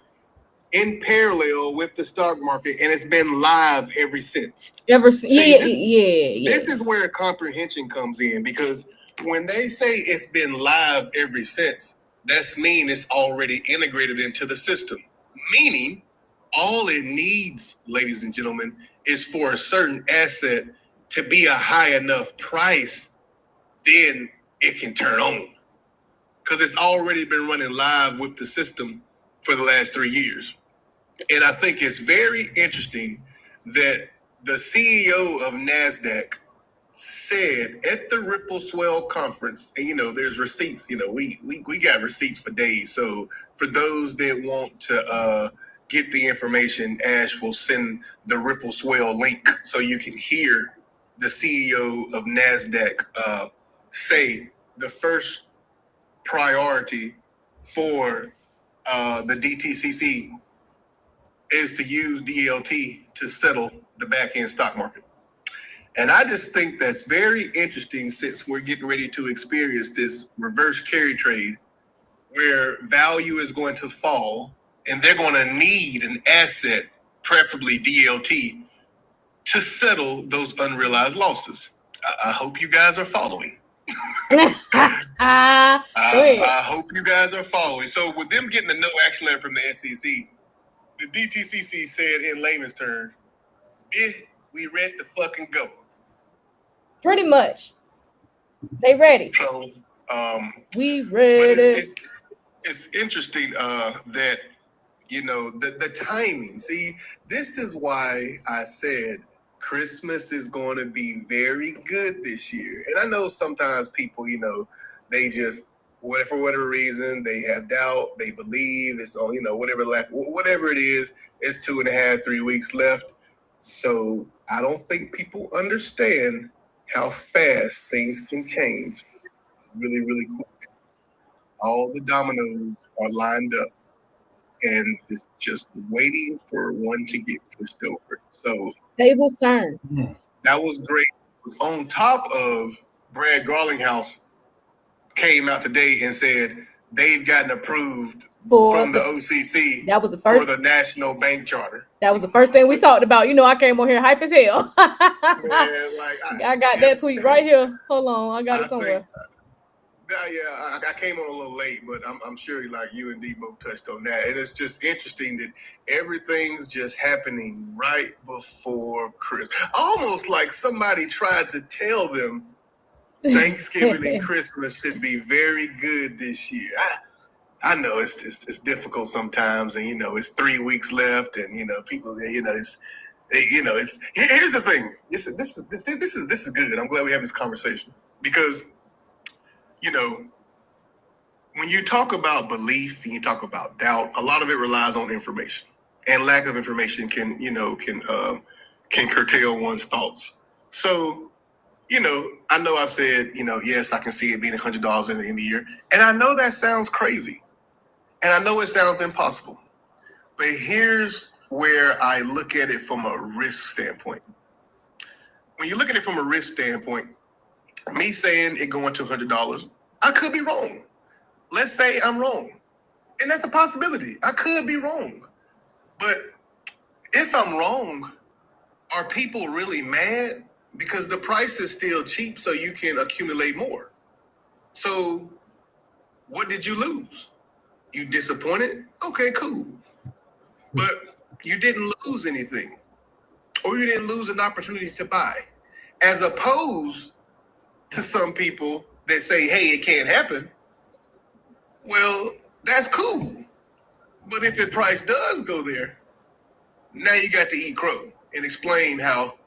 in parallel with the stock market, and it's been live ever since. This is where comprehension comes in, because when they say it's been live ever since, that's mean it's already integrated into the system. Meaning, all it needs, ladies and gentlemen, is for a certain asset to be a high enough price, then it can turn on. Because it's already been running live with the system for the last 3 years. And I think it's very interesting that the CEO of NASDAQ said at the Ripple Swell conference, and there's receipts, we got receipts for days. So for those that want to get the information, Ash will send the Ripple Swell link so you can hear the CEO of NASDAQ say the first priority for the DTCC is to use DLT to settle the back end stock market. And I just think that's very interesting, since we're getting ready to experience this reverse carry trade where value is going to fall and they're going to need an asset, preferably DLT, to settle those unrealized losses. I hope you guys are following. I hope you guys are following. So with them getting the no action letter from the SEC, the DTCC said in layman's terms, we ready to fucking go. Pretty much. They ready. So, we ready. It's interesting that, the timing. See, this is why I said Christmas is going to be very good this year. And I know sometimes people, they just, for whatever reason, they have doubt, they believe it's all, whatever it is, it's 2.5, 3 weeks left. So I don't think people understand how fast things can change really, really quick. All the dominoes are lined up and it's just waiting for one to get pushed over. So tables turn. That was great. On top of Brad Garlinghouse came out today and said they've gotten approved from the OCC. That was the first for the National Bank Charter. That was the first thing we talked about. You know, I came on here hype as hell. Man, like I got that tweet right here. Hold on, I got it somewhere. I came on a little late, but I'm sure like you and D both touched on that. And it's just interesting that everything's just happening right before Christmas. Almost like somebody tried to tell them Thanksgiving and Christmas should be very good this year. I know it's difficult sometimes, and it's 3 weeks left, and people, it's here's the thing. This is good. I'm glad we have this conversation because when you talk about belief and you talk about doubt, a lot of it relies on information, and lack of information can curtail one's thoughts. So, I know I've said, yes, I can see it being $100 in the end of the year, and I know that sounds crazy. And I know it sounds impossible, but here's where I look at it from a risk standpoint. When you look at it from a risk standpoint, me saying it going to $100, I could be wrong. Let's say I'm wrong. And that's a possibility. I could be wrong. But if I'm wrong, are people really mad? Because the price is still cheap, so you can accumulate more. So what did you lose? You disappointed? Okay, cool. But you didn't lose anything. Or you didn't lose an opportunity to buy. As opposed to some people that say, hey, it can't happen. Well, that's cool. But if the price does go there, now you got to eat crow and explain how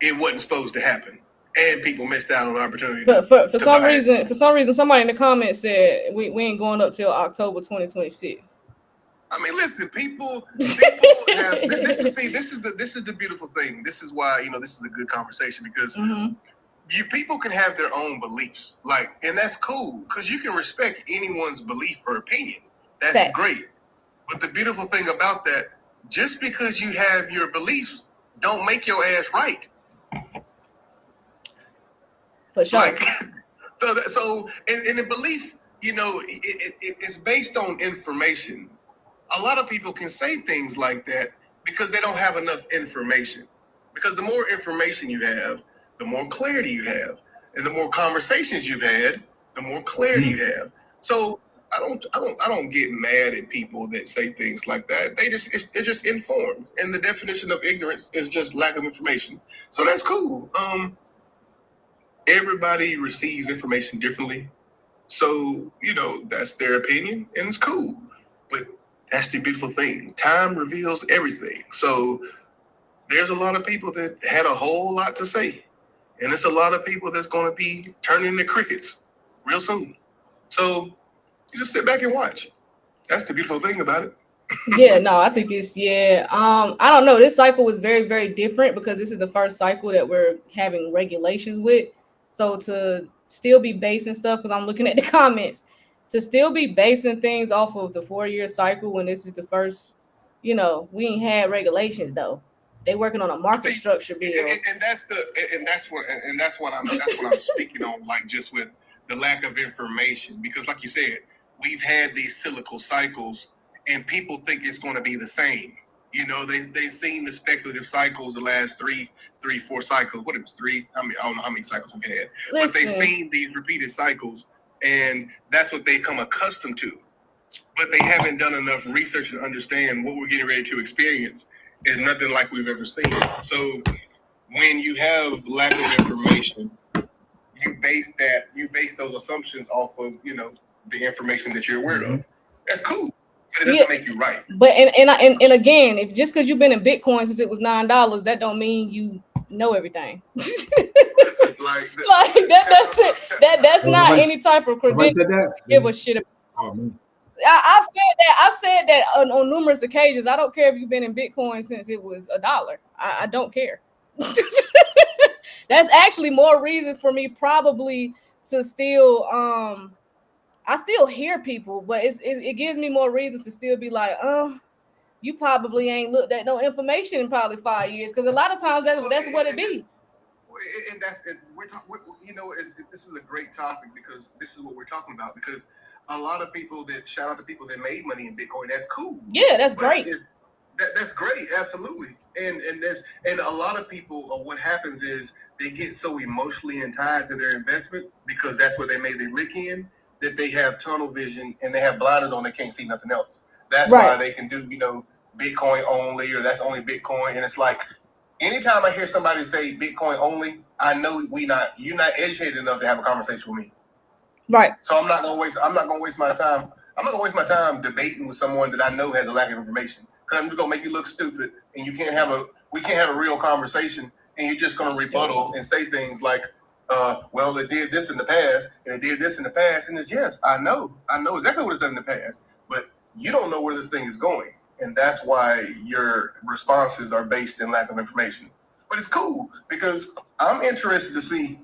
it wasn't supposed to happen. And people missed out on the opportunity. But for some reason, somebody in the comments said we ain't going up till October 2026. I mean, listen, people have this is the beautiful thing. This is why this is a good conversation because people can have their own beliefs, and that's cool because you can respect anyone's belief or opinion. That's great. But the beautiful thing about that, just because you have your beliefs, don't make your ass right. For sure. So in the belief, it's based on information. A lot of people can say things like that because they don't have enough information. Because the more information you have, the more clarity you have, and the more conversations you've had, the more clarity you have. So I don't get mad at people that say things like that. They're just informed, and the definition of ignorance is just lack of information. So that's cool. Everybody receives information differently. So, that's their opinion and it's cool. But that's the beautiful thing. Time reveals everything. So there's a lot of people that had a whole lot to say. And it's a lot of people that's going to be turning into crickets real soon. So you just sit back and watch. That's the beautiful thing about it. Yeah, no, I think it's I don't know. This cycle was very, very different because this is the first cycle that we're having regulations with. So to still be basing stuff, because I'm looking at the comments, to still be basing things off of the 4-year cycle when this is the first, we ain't had regulations though. They working on a market structure bill. And that's what I'm speaking on, like just with the lack of information. Because like you said, we've had these cyclical cycles and people think it's going to be the same. They've seen the speculative cycles the last three, 4 cycles. What it was 3? I don't know how many cycles we've had. Listen. But they've seen these repeated cycles, and that's what they've come accustomed to. But they haven't done enough research to understand what we're getting ready to experience is nothing like we've ever seen. So when you have lack of information, you base those assumptions off of the information that you're aware of. That's cool. But it doesn't make you right. But and again, if just because you've been in Bitcoin since it was $9, that don't mean you know everything. That's it. That's not any type of credential. Give a shit about. I've said that on numerous occasions. I don't care if you've been in Bitcoin since it was $1. I don't care. That's actually more reason for me probably to still I still hear people, but it gives me more reasons to still be like, you probably ain't looked at no information in probably 5 years, because a lot of times that's what it be. And this is a great topic because this is what we're talking about. Because a lot of people that shout out to people that made money in Bitcoin. That's cool. Yeah, that's great. That's great, absolutely. And a lot of people, what happens is they get so emotionally tied to their investment because that's where they made their lick in, that they have tunnel vision and they have blinders on. They can't see nothing else. That's why they can do, Bitcoin only, or that's only Bitcoin. And it's like, anytime I hear somebody say Bitcoin only, I know you're not educated enough to have a conversation with me. Right. So I'm not gonna waste my time. I'm not gonna waste my time debating with someone that I know has a lack of information. Because I'm just gonna make you look stupid, and we can't have a real conversation, and you're just gonna rebuttal and say things like, well, it did this in the past, and it did this in the past, and it's yes, I know exactly what it's done in the past, but you don't know where this thing is going, and that's why your responses are based in lack of information. But it's cool because I'm interested to see.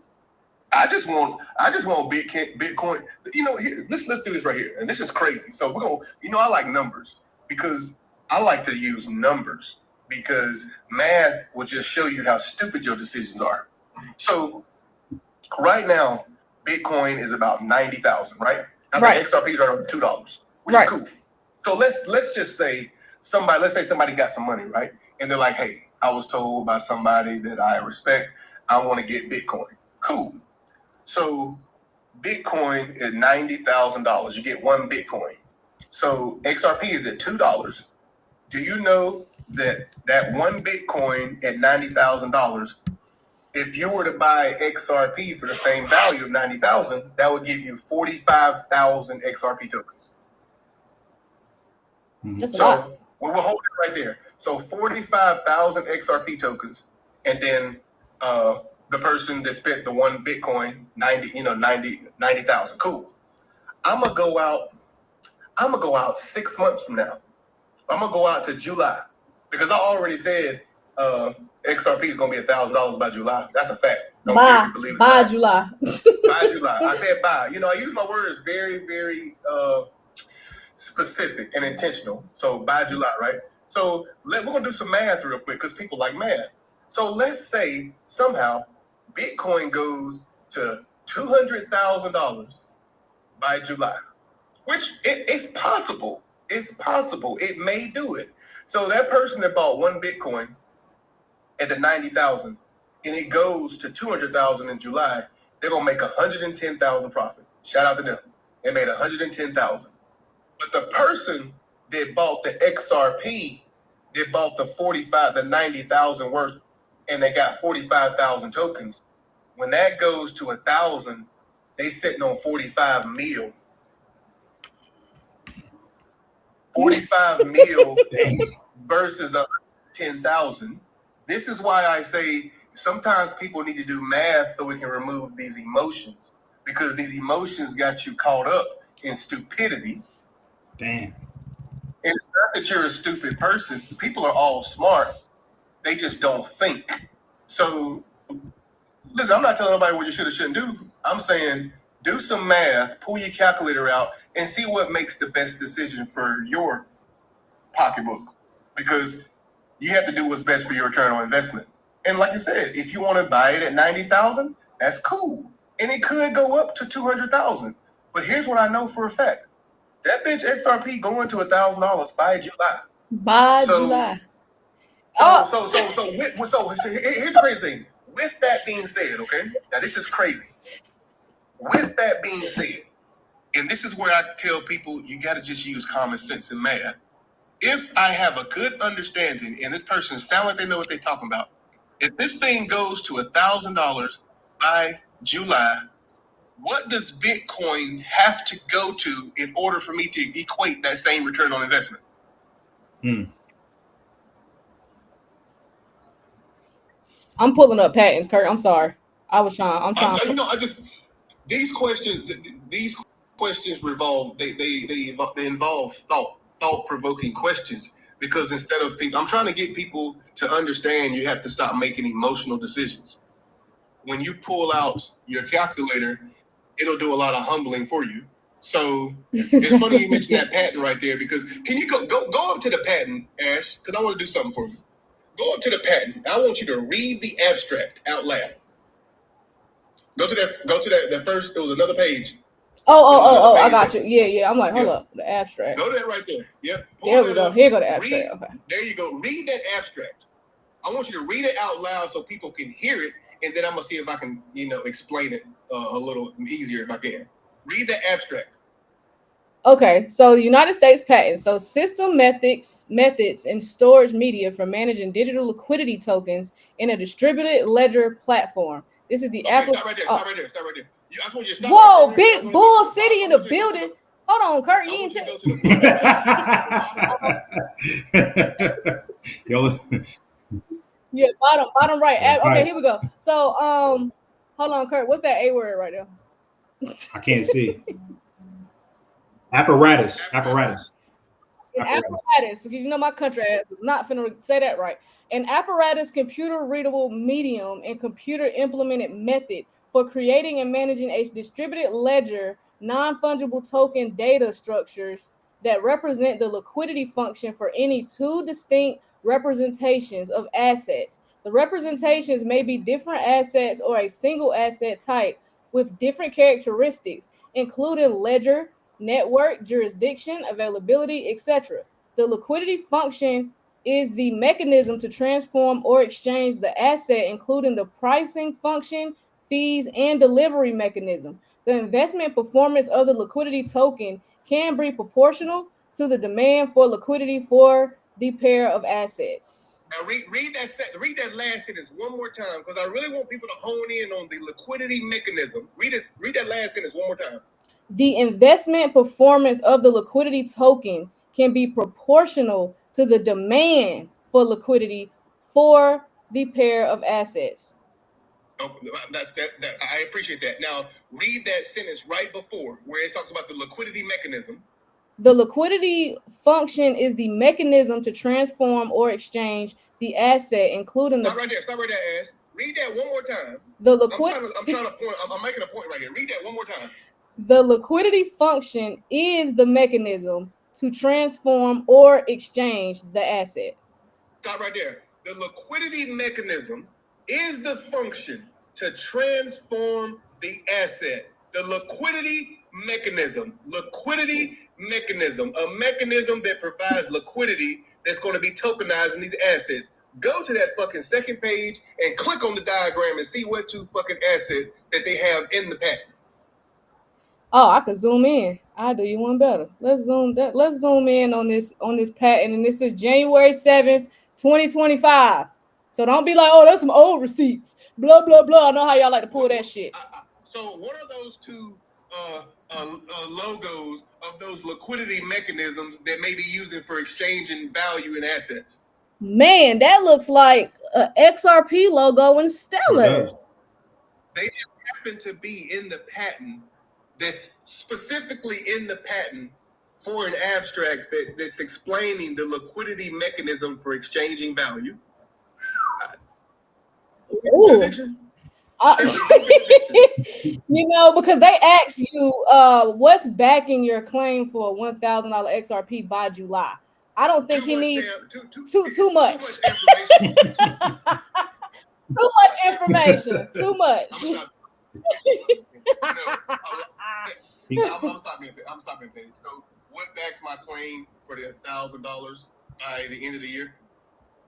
I just want Bitcoin. Here, let's do this right here, and this is crazy. So we're gonna, I like numbers because I like to use numbers because math will just show you how stupid your decisions are. So right now, Bitcoin is about 90,000, right? I think XRP is around $2, which is cool. So let's just say somebody got some money, right? And they're like, hey, I was told by somebody that I respect, I want to get Bitcoin. Cool. So Bitcoin is $90,000. You get one Bitcoin. So XRP is at $2. Do you know that one Bitcoin at $90,000, if you were to buy XRP for the same value of 90,000, that would give you 45,000 XRP tokens. That's a lot. We'll hold it right there. So 45,000 XRP tokens, and then the person that spent the one Bitcoin, 90,000. Cool. I'm gonna go out 6 months from now. I'm gonna go out to July because I already said XRP is gonna be $1,000 by July. That's a fact. Don't care if you believe it. By July. By July. I said by. I use my words very, very specific and intentional. So by July, right? So we're gonna do some math real quick because people like math. So let's say somehow Bitcoin goes to $200,000 by July, which it's possible. It's possible. It may do it. So that person that bought one Bitcoin at the 90,000 and it goes to 200,000 in July, they're gonna make 110,000 profit. Shout out to them. They made 110,000. But the person that bought the XRP, they bought the 90,000 worth, and they got 45,000 tokens. When that goes to 1,000, they sitting on 45 mil. 45 mil versus 10,000. This is why I say sometimes people need to do math so we can remove these emotions, because these emotions got you caught up in stupidity. Damn. And it's not that you're a stupid person. People are all smart. They just don't think. So, listen, I'm not telling nobody what you should or shouldn't do. I'm saying do some math, pull your calculator out, and see what makes the best decision for your pocketbook. Because you have to do what's best for your return on investment. And like you said, if you want to buy it at 90,000, that's cool. And it could go up to 200,000. But here's what I know for a fact. That bitch XRP going to $1,000 by July. By July. So here's the crazy thing. With that being said, okay? Now this is crazy. With that being said, and this is where I tell people you got to just use common sense and math. If I have a good understanding and this person sounds like they know what they're talking about, if this thing goes to $1,000 by July, what does Bitcoin have to go to in order for me to equate that same return on investment? I'm pulling up patents, Kurt. I'm sorry. I'm trying. These questions revolve. They involve thought-provoking questions, because instead of people, I'm trying to get people to understand you have to stop making emotional decisions. When you pull out your calculator, it'll do a lot of humbling for you. So it's funny you mentioned that patent right there, because can you go up to the patent, Ash? Because I want to do something for you. Go up to the patent. I want you to read the abstract out loud. Go to that first. It was another page. Oh, I got you. Yeah. I'm like, hold up, the abstract. Go to that right there. Yep. There we go. Here go the abstract. Okay. There you go. Read that abstract. I want you to read it out loud so people can hear it, and then I'm gonna see if I can, explain it a little easier if I can. Read the abstract. Okay, so the United States patent. So system methods and storage media for managing digital liquidity tokens in a distributed ledger platform. This is the Stop right there. Stop right there. I just want you to stop. Whoa, Big Bull City in the building. Hold on, Kurt. You ain't Yo. Yeah, bottom right. Okay, here we go. So, hold on, Kurt. What's that A word right there? I can't see. Apparatus. Apparatus, because you know my country ass was not finna say that right. An apparatus, computer readable medium, and computer implemented method for creating and managing a distributed ledger, non-fungible token data structures that represent the liquidity function for any two distinct representations of assets. The representations may be different assets or a single asset type with different characteristics, including ledger, network, jurisdiction, availability, etc. The liquidity function is the mechanism to transform or exchange the asset, including the pricing function, fees, and delivery mechanism. The investment performance of the liquidity token can be proportional to the demand for liquidity for the pair of assets. Now read that last sentence one more time, because I really want people to hone in on the liquidity mechanism. Read that last sentence one more time. The investment performance of the liquidity token can be proportional to the demand for liquidity for the pair of assets. Oh, I appreciate that. Now, read that sentence right before where it talks about the liquidity mechanism. The liquidity function is the mechanism to transform or exchange the asset, including Stop right there, Ash. Read that one more time. I'm making a point right here. Read that one more time. The liquidity function is the mechanism to transform or exchange the asset. Stop right there. The liquidity mechanism is the function to transform the asset. The liquidity mechanism, a mechanism that provides liquidity that's going to be tokenizing these assets. Go to that fucking second page and click on the diagram and see what two fucking assets that they have in the patent. Oh, I could zoom in. I'll do you one better. Let's zoom in on this patent, and this is January 7th, 2025. So don't be like, oh, that's some old receipts. Blah blah blah. I know how y'all like to pull that shit. So what are those two logos of those liquidity mechanisms that may be using for exchanging value in assets? Man, that looks like a XRP logo in Stellar. They just happen to be in the patent. That's specifically in the patent for an abstract that's explaining the liquidity mechanism for exchanging value. Because they ask you what's backing your claim for a $1,000 XRP by July. I don't think he needs too much. Too much information. Too much. I'm stopping. So what backs my claim for the $1,000 by the end of the year?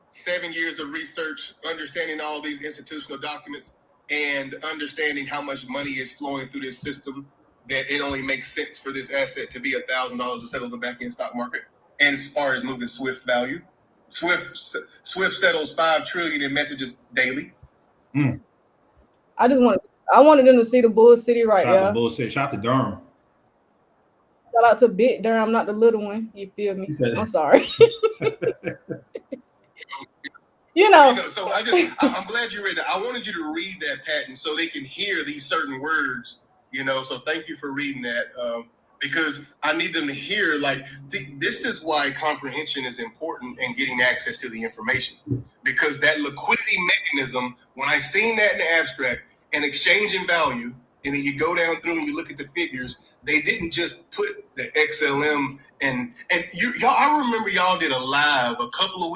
7 years of research, understanding all these institutional documents, and understanding how much money is flowing through this system, that it only makes sense for this asset to be $1,000 to settle the back end stock market. And as far as moving Swift value, Swift settles 5 trillion in messages daily. I wanted them to see the Bull City right there. Shout out to Bull City. Shout out to Durham. Shout out to Big Durham, not the little one. You feel me? I'm sorry. So I'm glad you read that. I wanted you to read that patent so they can hear these certain words. So thank you for reading that. Because I need them to hear, this is why comprehension is important and getting access to the information. Because that liquidity mechanism, when I seen that in the abstract, and exchanging value, and then you go down through and you look at the figures, they didn't just put the XLM y'all. I remember y'all did a live a couple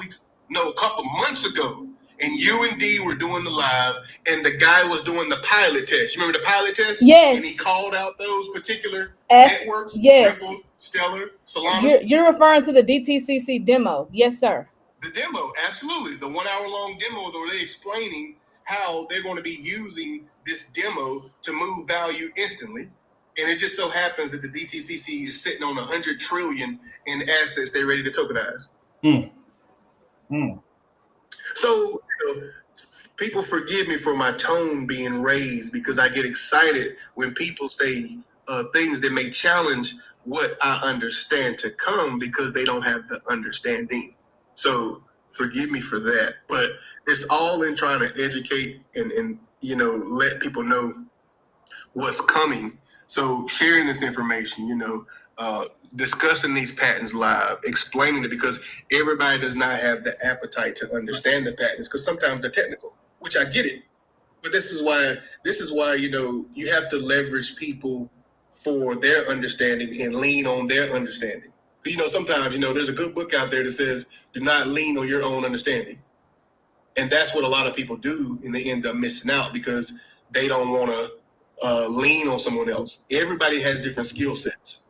months ago, and you and D were doing the live, and the guy was doing the pilot test. You remember the pilot test? Yes. And he called out those particular S- networks. yes. Ripple, Stellar, Solana. You're referring to the DTCC demo. Yes, sir. The demo, absolutely. The 1 hour long demo where they're explaining how they're going to be using this demo to move value instantly. And it just so happens that the DTCC is sitting on 100 trillion in assets they're ready to tokenize. So, you know, people forgive me for my tone being raised because I get excited when people say things that may challenge what I understand to come because they don't have the understanding. So forgive me for that. But it's all in trying to educate and you know, let people know what's coming. So sharing this information, you know, discussing these patents live, explaining it, because everybody does not have the appetite to understand the patents because sometimes they're technical, which I get it. But this is why, you know, you have to leverage people for their understanding and lean on their understanding. You know, sometimes, you know, there's a good book out there that says, do not lean on your own understanding. And that's what a lot of people do, and they end up missing out because they don't want to lean on someone else. Everybody has different skill sets.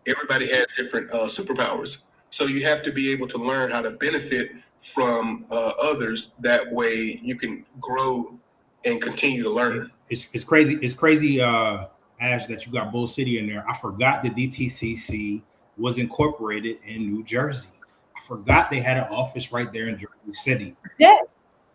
Everybody has different superpowers. So you have to be able to learn how to benefit from others. That way you can grow and continue to learn. It's crazy. It's crazy, Ash, that you got Bull City in there. I forgot the DTCC was incorporated in New Jersey. I forgot they had an office right there in Jersey City.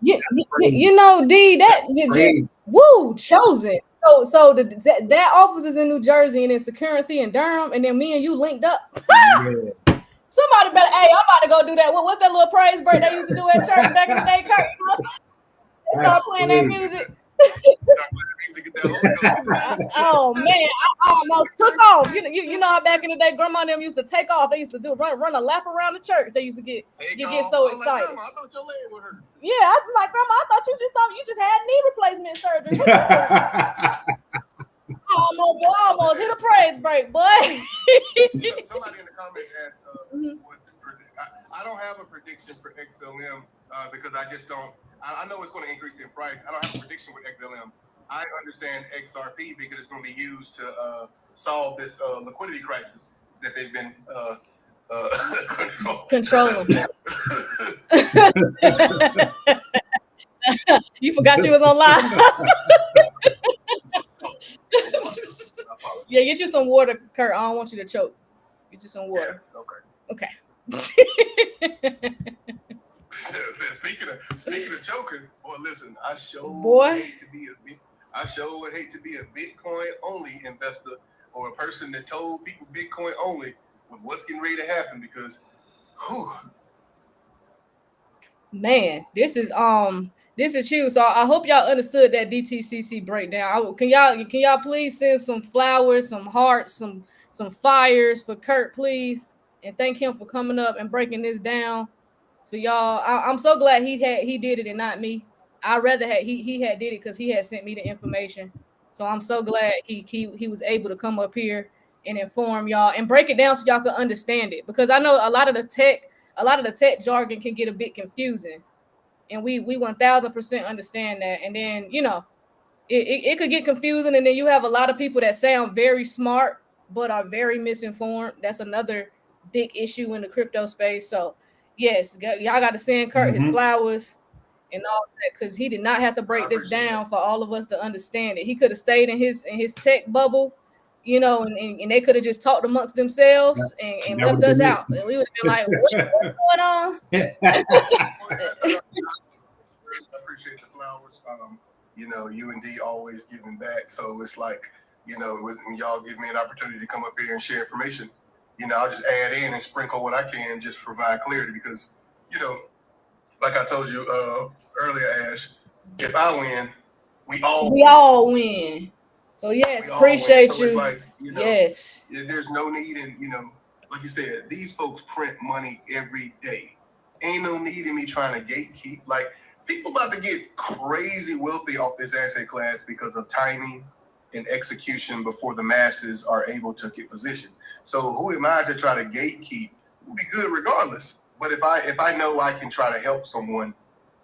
You know, D, that just woo, chosen. So that office is in New Jersey and it's Securrency in Durham, and then me and you linked up. Yeah. Somebody better, hey, I'm about to go do that. What's that little praise break they used to do at church back in the day, Kurt? They start playing that music. Oh man, I almost took off. You know how back in the day, grandma and them used to take off. They used to do run a lap around the church. They used to get so excited. Like, I thought your leg would hurt. Yeah, I'm like, Grandma, I thought you just had knee replacement surgery. I almost hit a praise break, boy. Somebody in the comments asked, I don't have a prediction for XLM because I just don't. I know it's going to increase in price. I don't have a prediction with XLM. I understand XRP because it's going to be used to solve this liquidity crisis that they've been controlling. You forgot you was on live. Yeah, get you some water, Kurt. I don't want you to choke. Get you some water. Yeah, okay. Speaking of choking, boy, listen, I sure would hate to be a Bitcoin only investor or a person that told people Bitcoin only with what's getting ready to happen because, man, this is huge. So I hope y'all understood that DTCC breakdown. Can y'all please send some flowers, some hearts, some fires for Kurt, please, and thank him for coming up and breaking this down for y'all. I'm so glad he did it and not me. I'd rather he had did it because he had sent me the information. So I'm so glad he was able to come up here and inform y'all and break it down so y'all can understand it. Because I know a lot of the tech jargon can get a bit confusing. And we 1000% understand that. And then, you know, it could get confusing. And then you have a lot of people that sound very smart, but are very misinformed. That's another big issue in the crypto space. So yes, y'all got to send Kurt his flowers and all that, because he did not have to break this down for all of us to understand it. He could have stayed in his tech bubble, you know, and they could have just talked amongst themselves and left us out. And we would have been like, what's going on? I appreciate the flowers. You know, you and D always giving back. So it's like, you know, when y'all give me an opportunity to come up here and share information, you know, I'll just add in and sprinkle what I can, just provide clarity because, you know, like I told you earlier, Ash, if I win, we all win. So yes, appreciate you. So it's like, you know, yes, there's no need in, you know, like you said, these folks print money every day. Ain't no need in me trying to gatekeep. Like, people about to get crazy wealthy off this asset class because of timing and execution before the masses are able to get positioned. So who am I to try to gatekeep? We'll be good regardless. But if I know I can try to help someone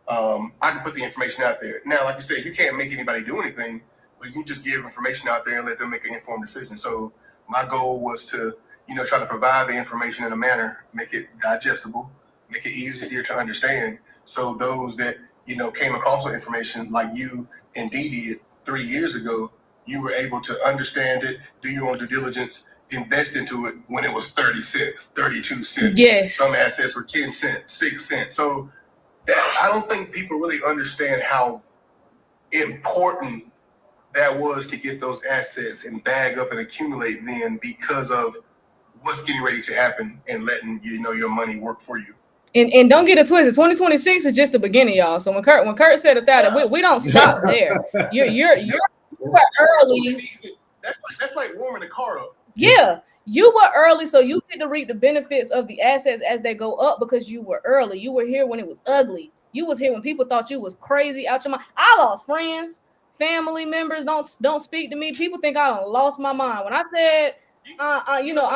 I can put the information out there. Now, like you said, you can't make anybody do anything, but you can just give information out there and let them make an informed decision. So my goal was to, try to provide the information in a manner, make it digestible, make it easier to understand. So those that, came across the information like you and Dee did 3 years ago, you were able to understand it, do your own due diligence, invest into it when it was 30 cents, 32 cents. Yes. Some assets were 10 cents, 6 cents. So I don't think people really understand how important that was to get those assets and bag up and accumulate then because of what's getting ready to happen and letting your money work for you. And don't get it twisted. 2026 is just the beginning, y'all. So when Kurt said that, we don't stop there. You're early. That's like warming the car up. Yeah, you were early, so you get to reap the benefits of the assets as they go up because you were early. You were here when it was ugly. You was here when people thought you was crazy out your mind. I lost friends, family members. Don't speak to me. People think I done lost my mind. When I said, I'm. You know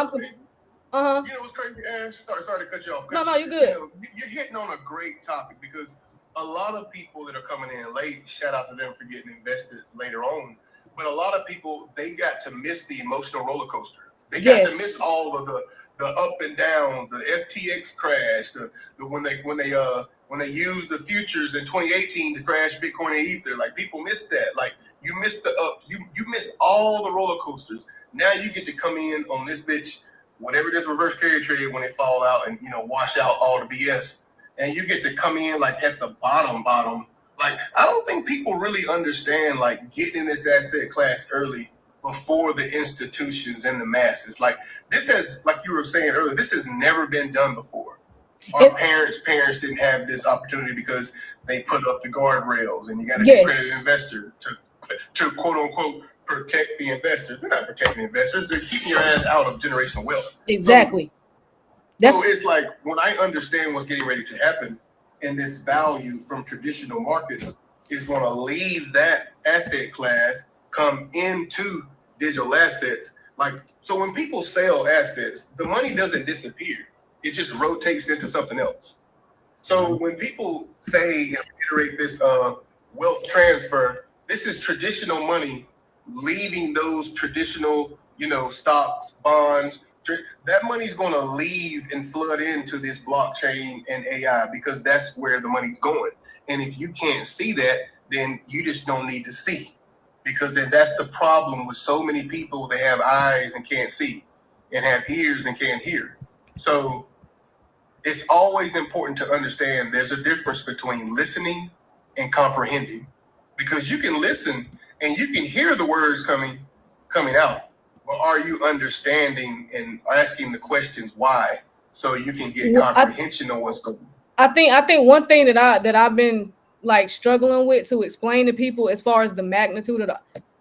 what's crazy, Ash? Sorry to cut you off. No, you're good. You're hitting on a great topic because a lot of people that are coming in late, shout out to them for getting invested later on. But a lot of people, they got to miss the emotional roller coaster. They got to miss all of the up and down, the FTX crash, the when they used the futures in 2018 to crash Bitcoin and Ether. Like people missed that. Like you missed the up, you missed all the roller coasters. Now you get to come in on this bitch, whatever this reverse carry trade when it fall out and wash out all the BS, and you get to come in like at the bottom. Like I don't think people really understand like getting in this asset class early before the institutions and the masses. Like this has, like you were saying earlier, this has never been done before. Our parents didn't have this opportunity because they put up the guardrails, and you got to be an accredited investor to quote unquote protect the investors. They're not protecting investors. They're keeping your ass out of generational wealth. Exactly. So it's like when I understand what's getting ready to happen, and this value from traditional markets is going to leave that asset class, come into digital assets. Like, so when people sell assets, the money doesn't disappear. It just rotates into something else. So when people say and reiterate this wealth transfer, this is traditional money leaving those traditional, stocks, bonds. That money's going to leave and flood into this blockchain and AI because that's where the money's going. And if you can't see that, then you just don't need to see, because then that's the problem with so many people. They have eyes and can't see, and have ears and can't hear. So it's always important to understand there's a difference between listening and comprehending, because you can listen and you can hear the words coming out. But are you understanding and asking the questions why, so you can get comprehension on what's going on? I think one thing that I've been like struggling with to explain to people as far as the magnitude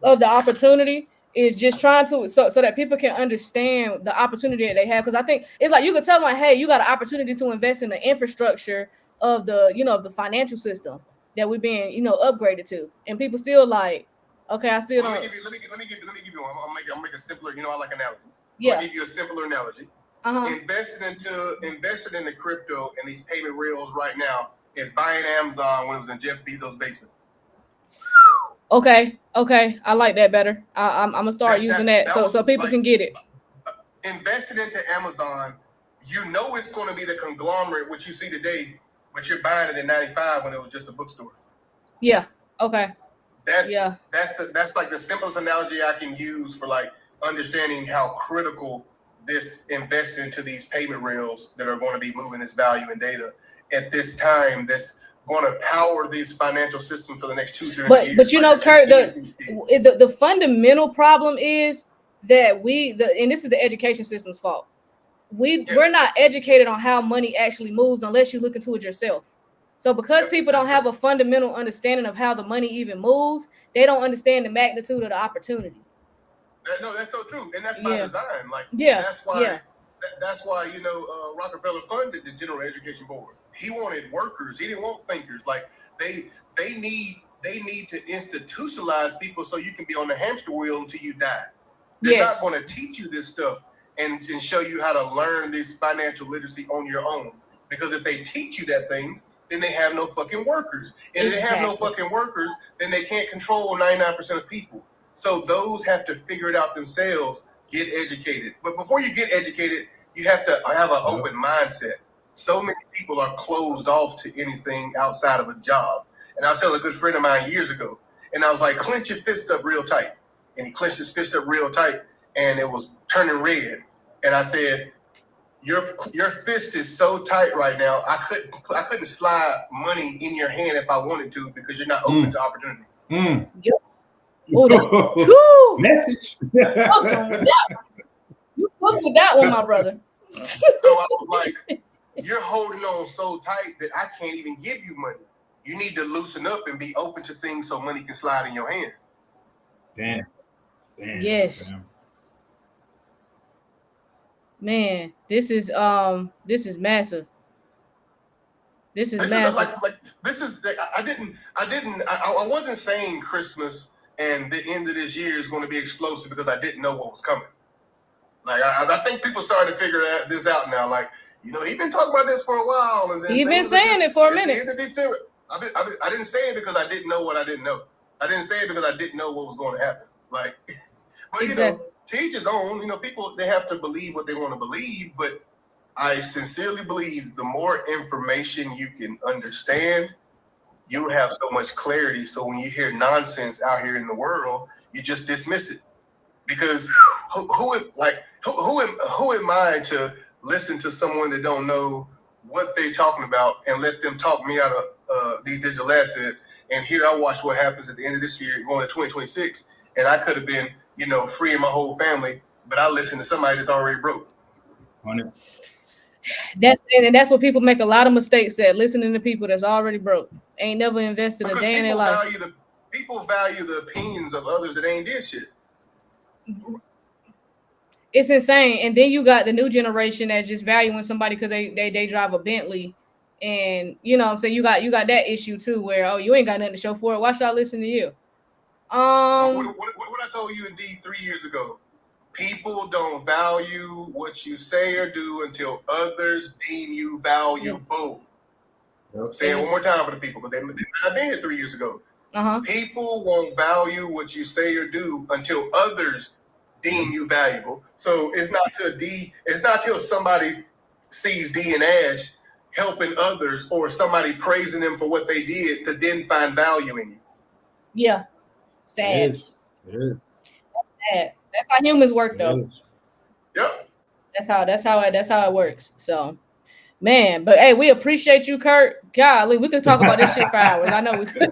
of the opportunity is just trying to so that people can understand the opportunity that they have. Because I think it's like you could tell them, like, hey, you got an opportunity to invest in the infrastructure of the of the financial system that we're being upgraded to, and people still like, okay, I still don't. Let me give you one. I'll make a simpler. I like analogies. Yeah. I'll give you a simpler analogy. Investing in the crypto and these payment rails right now is buying Amazon when it was in Jeff Bezos' basement. Okay, I like that better. I'm gonna start using that so people can get it. Investing into Amazon, it's going to be the conglomerate which you see today, but you're buying it in '95 when it was just a bookstore. Yeah. Okay. That's like the simplest analogy I can use for like understanding how critical this investing into these payment rails that are going to be moving this value and data at this time. That's going to power these financial systems for the next 2-3 years. But Kurt, the fundamental problem is that and this is the education system's fault. We're not educated on how money actually moves unless you look into it yourself. So because people don't have a fundamental understanding of how the money even moves, they don't understand the magnitude of the opportunity. No, that's so true, and that's by design. Like, that's why Rockefeller funded the General Education Board. He wanted workers. He didn't want thinkers. Like they need to institutionalize people so you can be on the hamster wheel until you die. They're not going to teach you this stuff and show you how to learn this financial literacy on your own. Because if they teach you that things, then they have no fucking workers. And if they have no fucking workers, then they can't control 99% of people. So those have to figure it out themselves, get educated. But before you get educated, you have to have an open mindset. So many people are closed off to anything outside of a job. And I was telling a good friend of mine years ago, and I was like, clench your fist up real tight. And he clenched his fist up real tight, and it was turning red. And I said, your fist is so tight right now. I couldn't slide money in your hand if I wanted to because you're not open to opportunity. Yep. Oh, message. You fucked with that one, my brother. So I was like, you're holding on so tight that I can't even give you money. You need to loosen up and be open to things so money can slide in your hand. Damn. Yes. Damn. Man, this is massive. This is massive. I wasn't saying Christmas and the end of this year is going to be explosive because I didn't know what was coming. Like I think people started to figure this out now. Like, you know, he's been talking about this for a while, and then he's been saying it for a minute. At the end of December, I didn't say it because I didn't know what I didn't know. I didn't say it because I didn't know what was going to happen. Like, but you know, to each his own. You know, people, they have to believe what they want to believe. But I sincerely believe the more information you can understand, you have so much clarity. So when you hear nonsense out here in the world, you just dismiss it. Because who am I to listen to someone that don't know what they're talking about and let them talk me out of these digital assets? And here I watch what happens at the end of this year, going to 2026, and I could have been, you know, freeing my whole family, but I listened to somebody that's already broke. That's what people make a lot of mistakes at, listening to people that's already broke, ain't never invested a day in their life. People value the opinions of others that ain't did shit. It's insane. And then you got the new generation that's just valuing somebody because they drive a Bentley. And you know what I'm saying, you got that issue too, where you ain't got nothing to show for it. Why should I listen to you? What I told you indeed 3 years ago. People don't value what you say or do until others deem you valuable. Yep. Say it one more time for the people, because they not been here 3 years ago. People won't value what you say or do until others deem you valuable. So it's not till somebody sees D and Ash helping others or somebody praising them for what they did to then find value in you. Yeah. Sad. It is. Sad. That's how humans work, though. Yep. That's how it works. So, man, but hey, we appreciate you, Kurt. Golly, we could talk about this shit for hours. I know we could.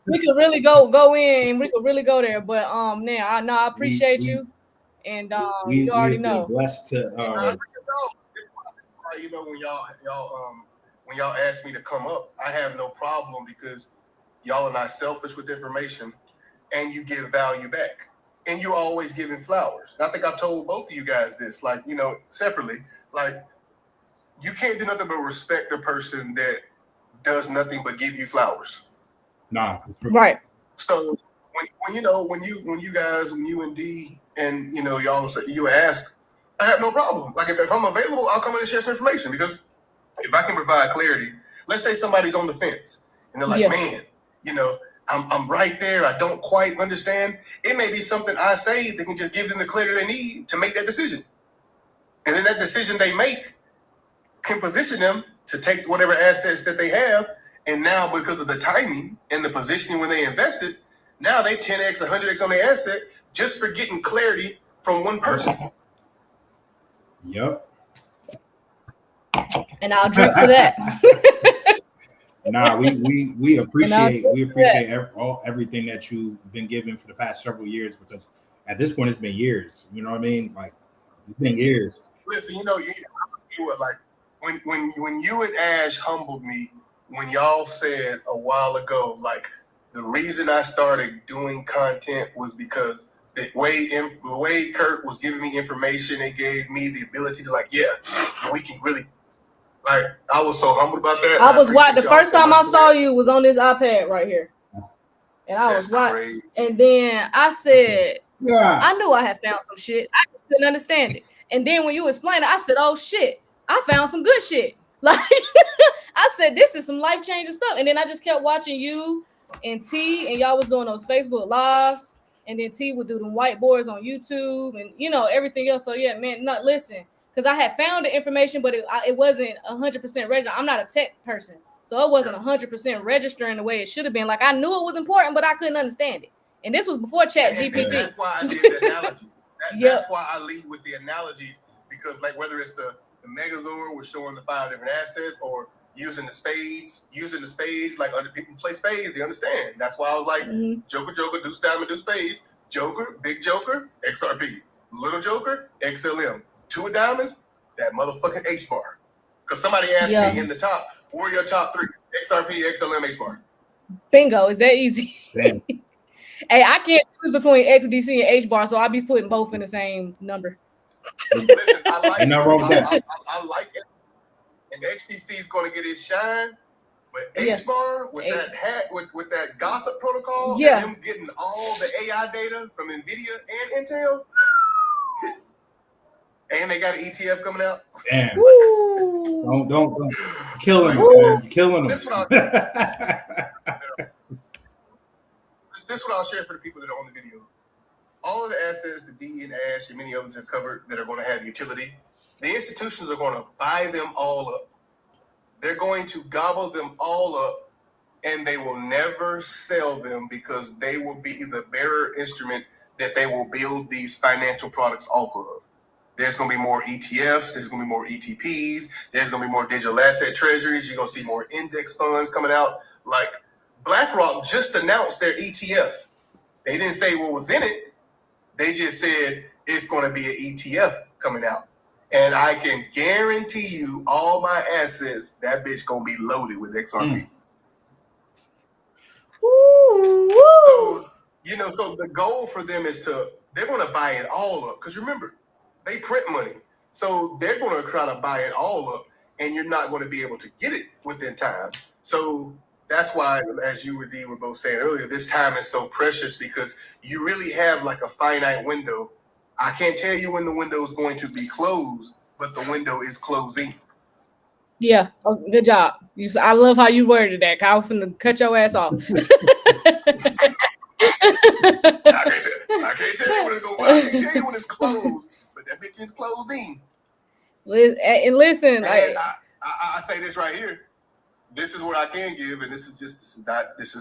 We could really go in. We could really go there. But I appreciate you, and you already know. Blessed to. You know, when y'all ask me to come up, I have no problem because y'all are not selfish with information, and you give value back, and you're always giving flowers. And I think I've told both of you guys this, like, you know, separately, like, you can't do nothing but respect a person that does nothing but give you flowers. Nah. Right. So when you and D and, you know, y'all say, you ask, I have no problem. Like, if I'm available, I'll come in and share some information, because if I can provide clarity, let's say somebody's on the fence and they're like, man, you know, I'm right there. I don't quite understand. It may be something I say that can just give them the clarity they need to make that decision. And then that decision they make can position them to take whatever assets that they have. And now, because of the timing and the positioning when they invested, now they 10x, 100x on their asset just for getting clarity from one person. Yep. And I'll drink to that. Nah, we appreciate everything that you've been given for the past several years, because at this point it's been years. You know what I mean? Like, it's been years. Listen, you know, like when you and Ash humbled me, when y'all said a while ago, like, the reason I started doing content was because the way Kurt was giving me information, it gave me the ability to, like, we can really, like, I was so humbled about that. I was watching. The first time I saw you was on this iPad right here. And I was watching. And then I said, I knew I had found some shit. I couldn't understand it. And then when you explained it, I said, oh shit, I found some good shit. Like, I said, this is some life-changing stuff. And then I just kept watching you and T, and y'all was doing those Facebook lives. And then T would do them whiteboards on YouTube and, you know, everything else. So, yeah, man, listen. Because I had found the information, but it wasn't 100% registered. I'm not a tech person. So it wasn't 100% registering the way it should have been. Like, I knew it was important, but I couldn't understand it. And this was before Chat GPT. And that's why I did the analogies. That's why I lead with the analogies, because like whether it's the Megazord was showing the 5 different assets, or using the spades, like other people play spades, they understand. That's why I was like, Joker, deuce, diamond, deuce, spades, Joker, big Joker, XRP, little Joker, XLM, 2 of diamonds, that motherfucking H bar. Because somebody asked me in the top, what are your top 3? XRP, XLM, H bar. Bingo, is that easy? Hey, I can't choose between XDC and H bar, so I'll be putting both in the same number. Listen, I like I like it. And XDC is going to get its shine, but H bar with that gossip protocol, and them getting all the AI data from NVIDIA and Intel, and they got an ETF coming out. Damn! Don't kill him, man. Killing him. This is what I'll share for the people that are on the video. All of the assets that D and Ash and many others have covered that are going to have utility, the institutions are going to buy them all up. They're going to gobble them all up, and they will never sell them, because they will be the bearer instrument that they will build these financial products off of. There's going to be more ETFs. There's going to be more ETPs. There's going to be more digital asset treasuries. You're going to see more index funds coming out. Like BlackRock just announced their ETF. They didn't say what was in it. They just said it's going to be an ETF coming out. And I can guarantee you all my assets, that bitch going to be loaded with XRP. So, you know, so the goal for them is they're going to buy it all up. Because remember, they print money. So they're going to try to buy it all up, and you're not going to be able to get it within time. So that's why, as you and Dee were both saying earlier, this time is so precious, because you really have like a finite window. I can't tell you when the window is going to be closed, but the window is closing. Yeah, good job. I love how you worded that. I was finna cut your ass off. I can't tell you when it's going. I can't tell you when it's closed, but that bitch is closing. And listen, and I say this right here. This is what I can give, and this is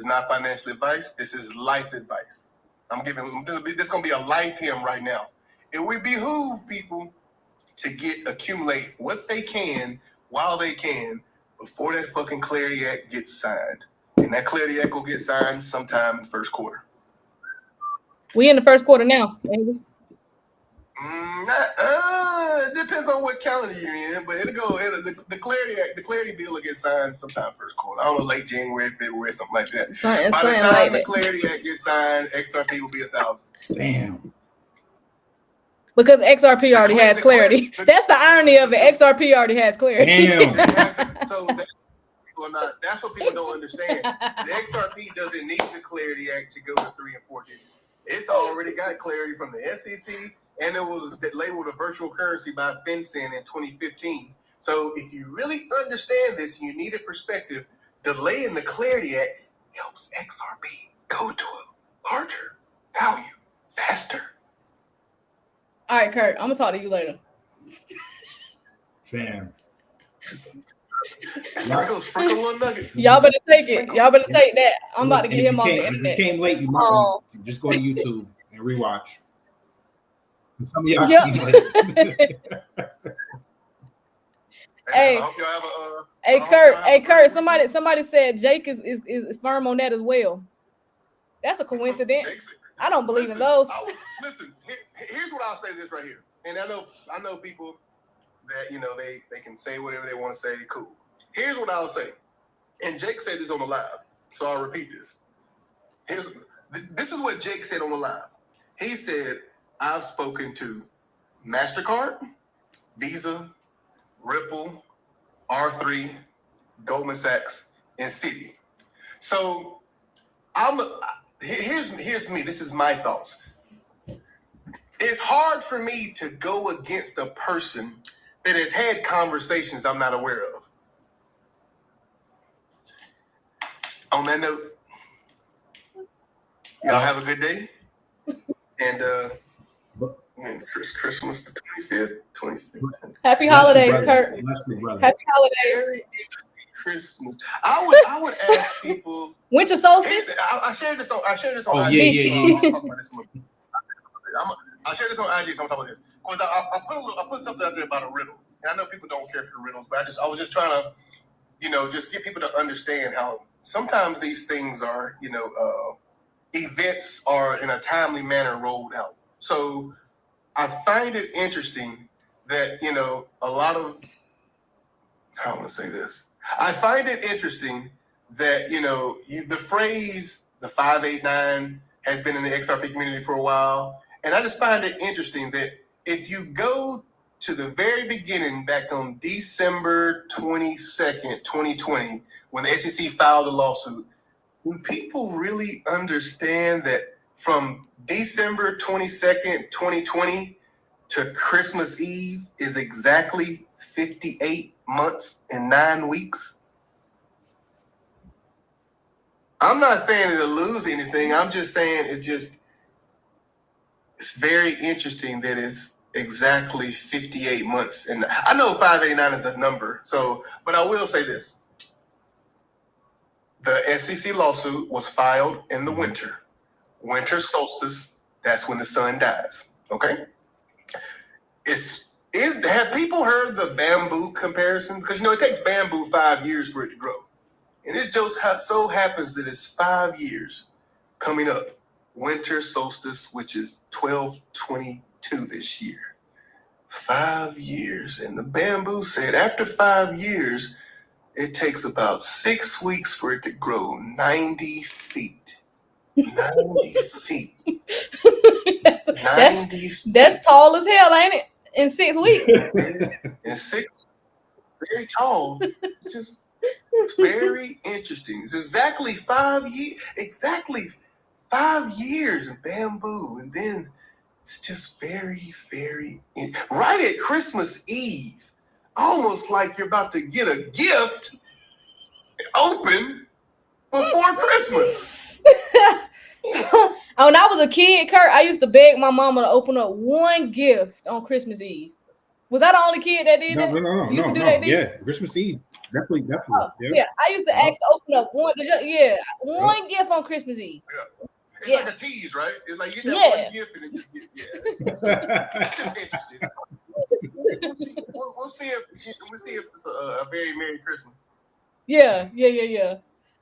not financial advice. This is life advice. I'm giving this gonna be a life hymn right now. It would behoove people to accumulate what they can while they can before that fucking Clarity Act gets signed. And that Clarity Act will get signed sometime in first quarter. We in the first quarter now, baby. It depends on what calendar you're in, but the Clarity Act, the Clarity Bill will get signed sometime first quarter. I don't know, late January, February, something like that. By the time the Clarity Act gets signed, XRP will be 1,000. Damn. Because XRP already has clarity. That's the irony of it. XRP already has clarity. Damn. So that's what people don't understand. The XRP doesn't need the Clarity Act to go to 3 and 4 digits. It's already got clarity from the SEC, and it was labeled a virtual currency by FinCEN in 2015. So if you really understand this, you need a perspective. Delaying the Clarity Act helps XRP go to a larger value faster. All right, Kurt, I'm gonna talk to you later. Damn. Sprinkle on nuggets. Y'all better take it. Y'all better take that. I'm about to get him off the internet. internet. If you came late, you might just go to YouTube and rewatch. Some of y'all came late. Hey, Kurt. Somebody said Jake is firm on that as well. That's a coincidence. I don't believe in those. Listen, here's what I'll say this right here. And I know people that, you know, they can say whatever they want to say. Cool. Here's what I'll say. And Jake said this on the live, so I'll repeat this. This is what Jake said on the live. He said, I've spoken to MasterCard, Visa, Ripple, R3, Goldman Sachs, and Citi. So here's me. This is my thoughts. It's hard for me to go against a person that has had conversations I'm not aware of. On that note, y'all have a good day. And Christmas the 25th. Happy holidays, Kurt. Happy holidays. Christmas. I would ask people. Winter solstice. I shared this on. Oh, IG. yeah. I'll talk about this a little bit. I'll share this on IG. So I'm talking about this because I put something out there about a riddle, and I know people don't care for the riddles, but I was just trying to, just get people to understand how sometimes these things are, events are in a timely manner rolled out. So I find it interesting that a lot of how I want to say this. I find it interesting that the phrase the 589 has been in the XRP community for a while. And I just find it interesting that if you go to the very beginning, back on December 22nd, 2020, when the SEC filed a lawsuit, do people really understand that from December 22nd, 2020 to Christmas Eve is exactly 58 months and 9 weeks? I'm not saying it'll lose anything. I'm just saying it's very interesting that it's exactly 58 months. And I know 589 is a number. But I will say this. The SEC lawsuit was filed in the winter. Winter solstice, that's when the sun dies. Okay? Have people heard the bamboo comparison? Because it takes bamboo 5 years for it to grow. And it just so happens that it's 5 years coming up. Winter solstice, which is 12/22 this year. 5 years. And the bamboo said after 5 years, it takes about 6 weeks for it to grow 90 feet. 90 feet. 90 feet. That's tall as hell, ain't it? In 6 weeks. And 6, very tall. Just it's very interesting. It's exactly 5 years. Exactly 5 years in bamboo. And then it's just very, very right at Christmas Eve. Almost like you're about to get a gift open before Christmas. When I was a kid, Kurt, I used to beg my mama to open up one gift on Christmas Eve. Was I the only kid that did that? No. You used to do that, Yeah, Christmas Eve. Definitely. Yeah, I used to ask to open up one gift on Christmas Eve. Yeah. It's like a tease, right? It's like you get that one gift and it just it's just interesting. We'll see if it's a very Merry Christmas. Yeah.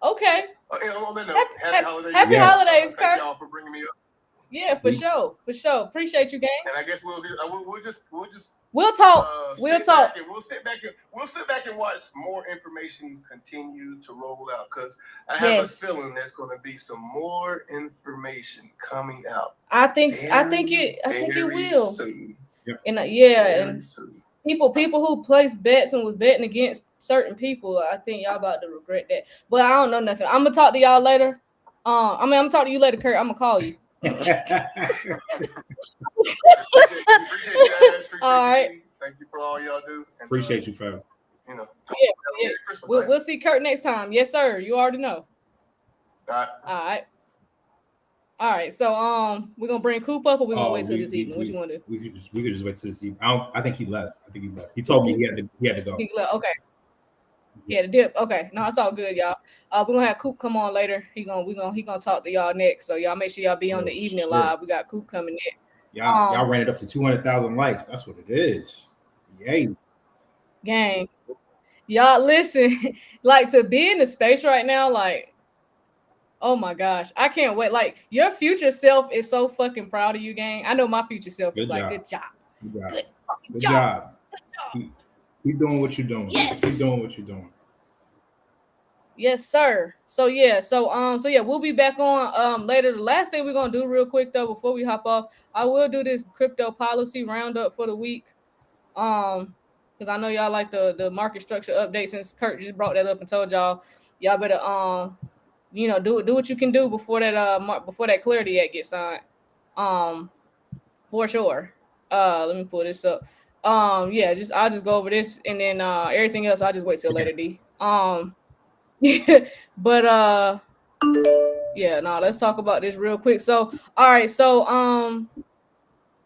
Okay. On that note, happy holidays. Happy holidays, Kurt. Thank y'all for bringing me up. Yeah, for sure. Appreciate you, gang. And I guess we'll just talk. We'll talk. We'll sit back and watch more information continue to roll out because I have a feeling there's going to be some more information coming out. I think it will. Soon. Yep. And soon. People who placed bets and was betting against certain people, I think y'all about to regret that. But I don't know nothing. I'm gonna talk to y'all later. I'm gonna talk to you later, Kurt. I'm gonna call you. Appreciate you guys. All right. Thank you for all y'all do. And, appreciate you, fam. Yeah. We'll see Kurt next time. Yes, sir. You already know. All right. So we're gonna bring Coop up, or we're gonna wait till this evening. What you want to do? We could just wait till this evening. I think he left. He told me he had to go. He left. Okay. Yeah, the dip. Okay, no, it's all good, y'all. We're gonna have Coop come on later. He gonna talk to y'all next. So y'all make sure y'all be on the evening live. We got Coop coming next. Y'all ran it up to 200,000 likes. That's what it is. Yay. Gang. Y'all listen, like to be in the space right now, like, oh my gosh, I can't wait. Like your future self is so fucking proud of you, gang. I know my future self is like, good job. Good job. Keep doing what you're doing. Yes. Keep doing what you're doing. Yes, sir. So we'll be back on later. The last thing we're gonna do real quick though, before we hop off, I will do this crypto policy roundup for the week. Because I know y'all like the market structure update since Kurt just brought that up and told y'all better do what you can do before that Clarity Act gets signed. For sure. Let me pull this up. I'll just go over this and then everything else I'll just wait till later, D. But yeah, no, let's talk about this real quick. So, all right, so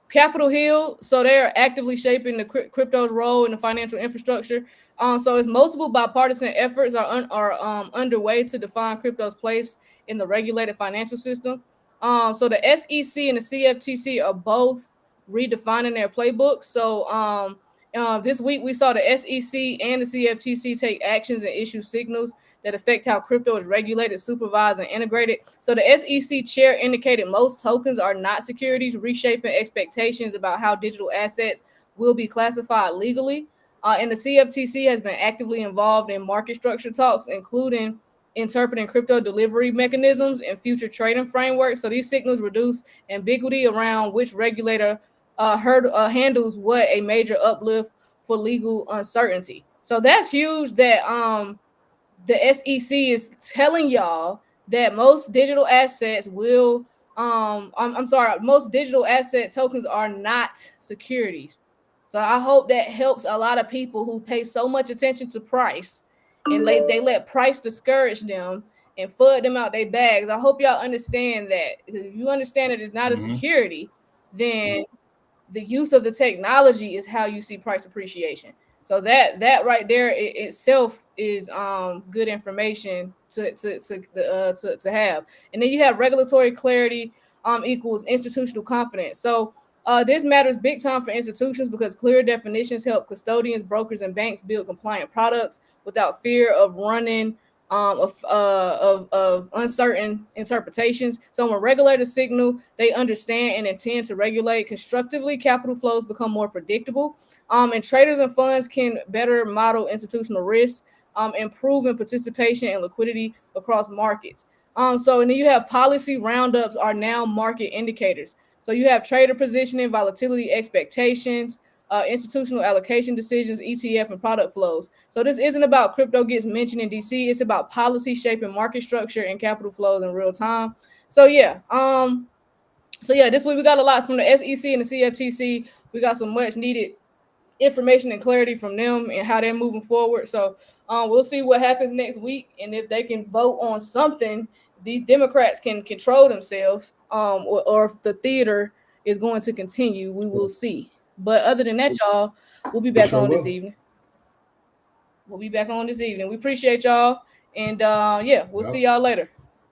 Capitol Hill, so they're actively shaping the crypto's role in the financial infrastructure. So it's multiple bipartisan efforts are underway to define crypto's place in the regulated financial system. So the SEC and the CFTC are both redefining their playbook. So this week we saw the SEC and the CFTC take actions and issue signals that affect how crypto is regulated, supervised, and integrated. So the SEC chair indicated most tokens are not securities, reshaping expectations about how digital assets will be classified legally. And the CFTC has been actively involved in market structure talks, including interpreting crypto delivery mechanisms and future trading frameworks. So these signals reduce ambiguity around which regulator handles what, a major uplift for legal uncertainty. So that's huge that the SEC is telling y'all that most digital assets will I'm sorry, most digital asset tokens are not securities. So I hope that helps a lot of people who pay so much attention to price and they let price discourage them and FUD them out their bags. I hope y'all understand that. If you understand that it's not a security, then the use of the technology is how you see price appreciation. So that right there itself is good information to have. And then you have regulatory clarity equals institutional confidence. So this matters big time for institutions because clear definitions help custodians, brokers, and banks build compliant products without fear of running of uncertain interpretations. So when regulators signal they understand and intend to regulate constructively, capital flows become more predictable, and traders and funds can better model institutional risk, improving participation and liquidity across markets. So and then you have policy roundups are now market indicators. So you have trader positioning, volatility expectations, institutional allocation decisions, ETF, and product flows. So this isn't about crypto gets mentioned in DC. It's about policy shaping market structure and capital flows in real time. So yeah, this week we got a lot from the SEC and the CFTC. We got some much needed information and clarity from them and how they're moving forward. So we'll see what happens next week, and if they can vote on something, these Democrats can control themselves, or if the theater is going to continue, we will see. But other than that, y'all, we'll be back on this evening. We'll be back on this evening. We appreciate y'all, and yeah, we'll see y'all later.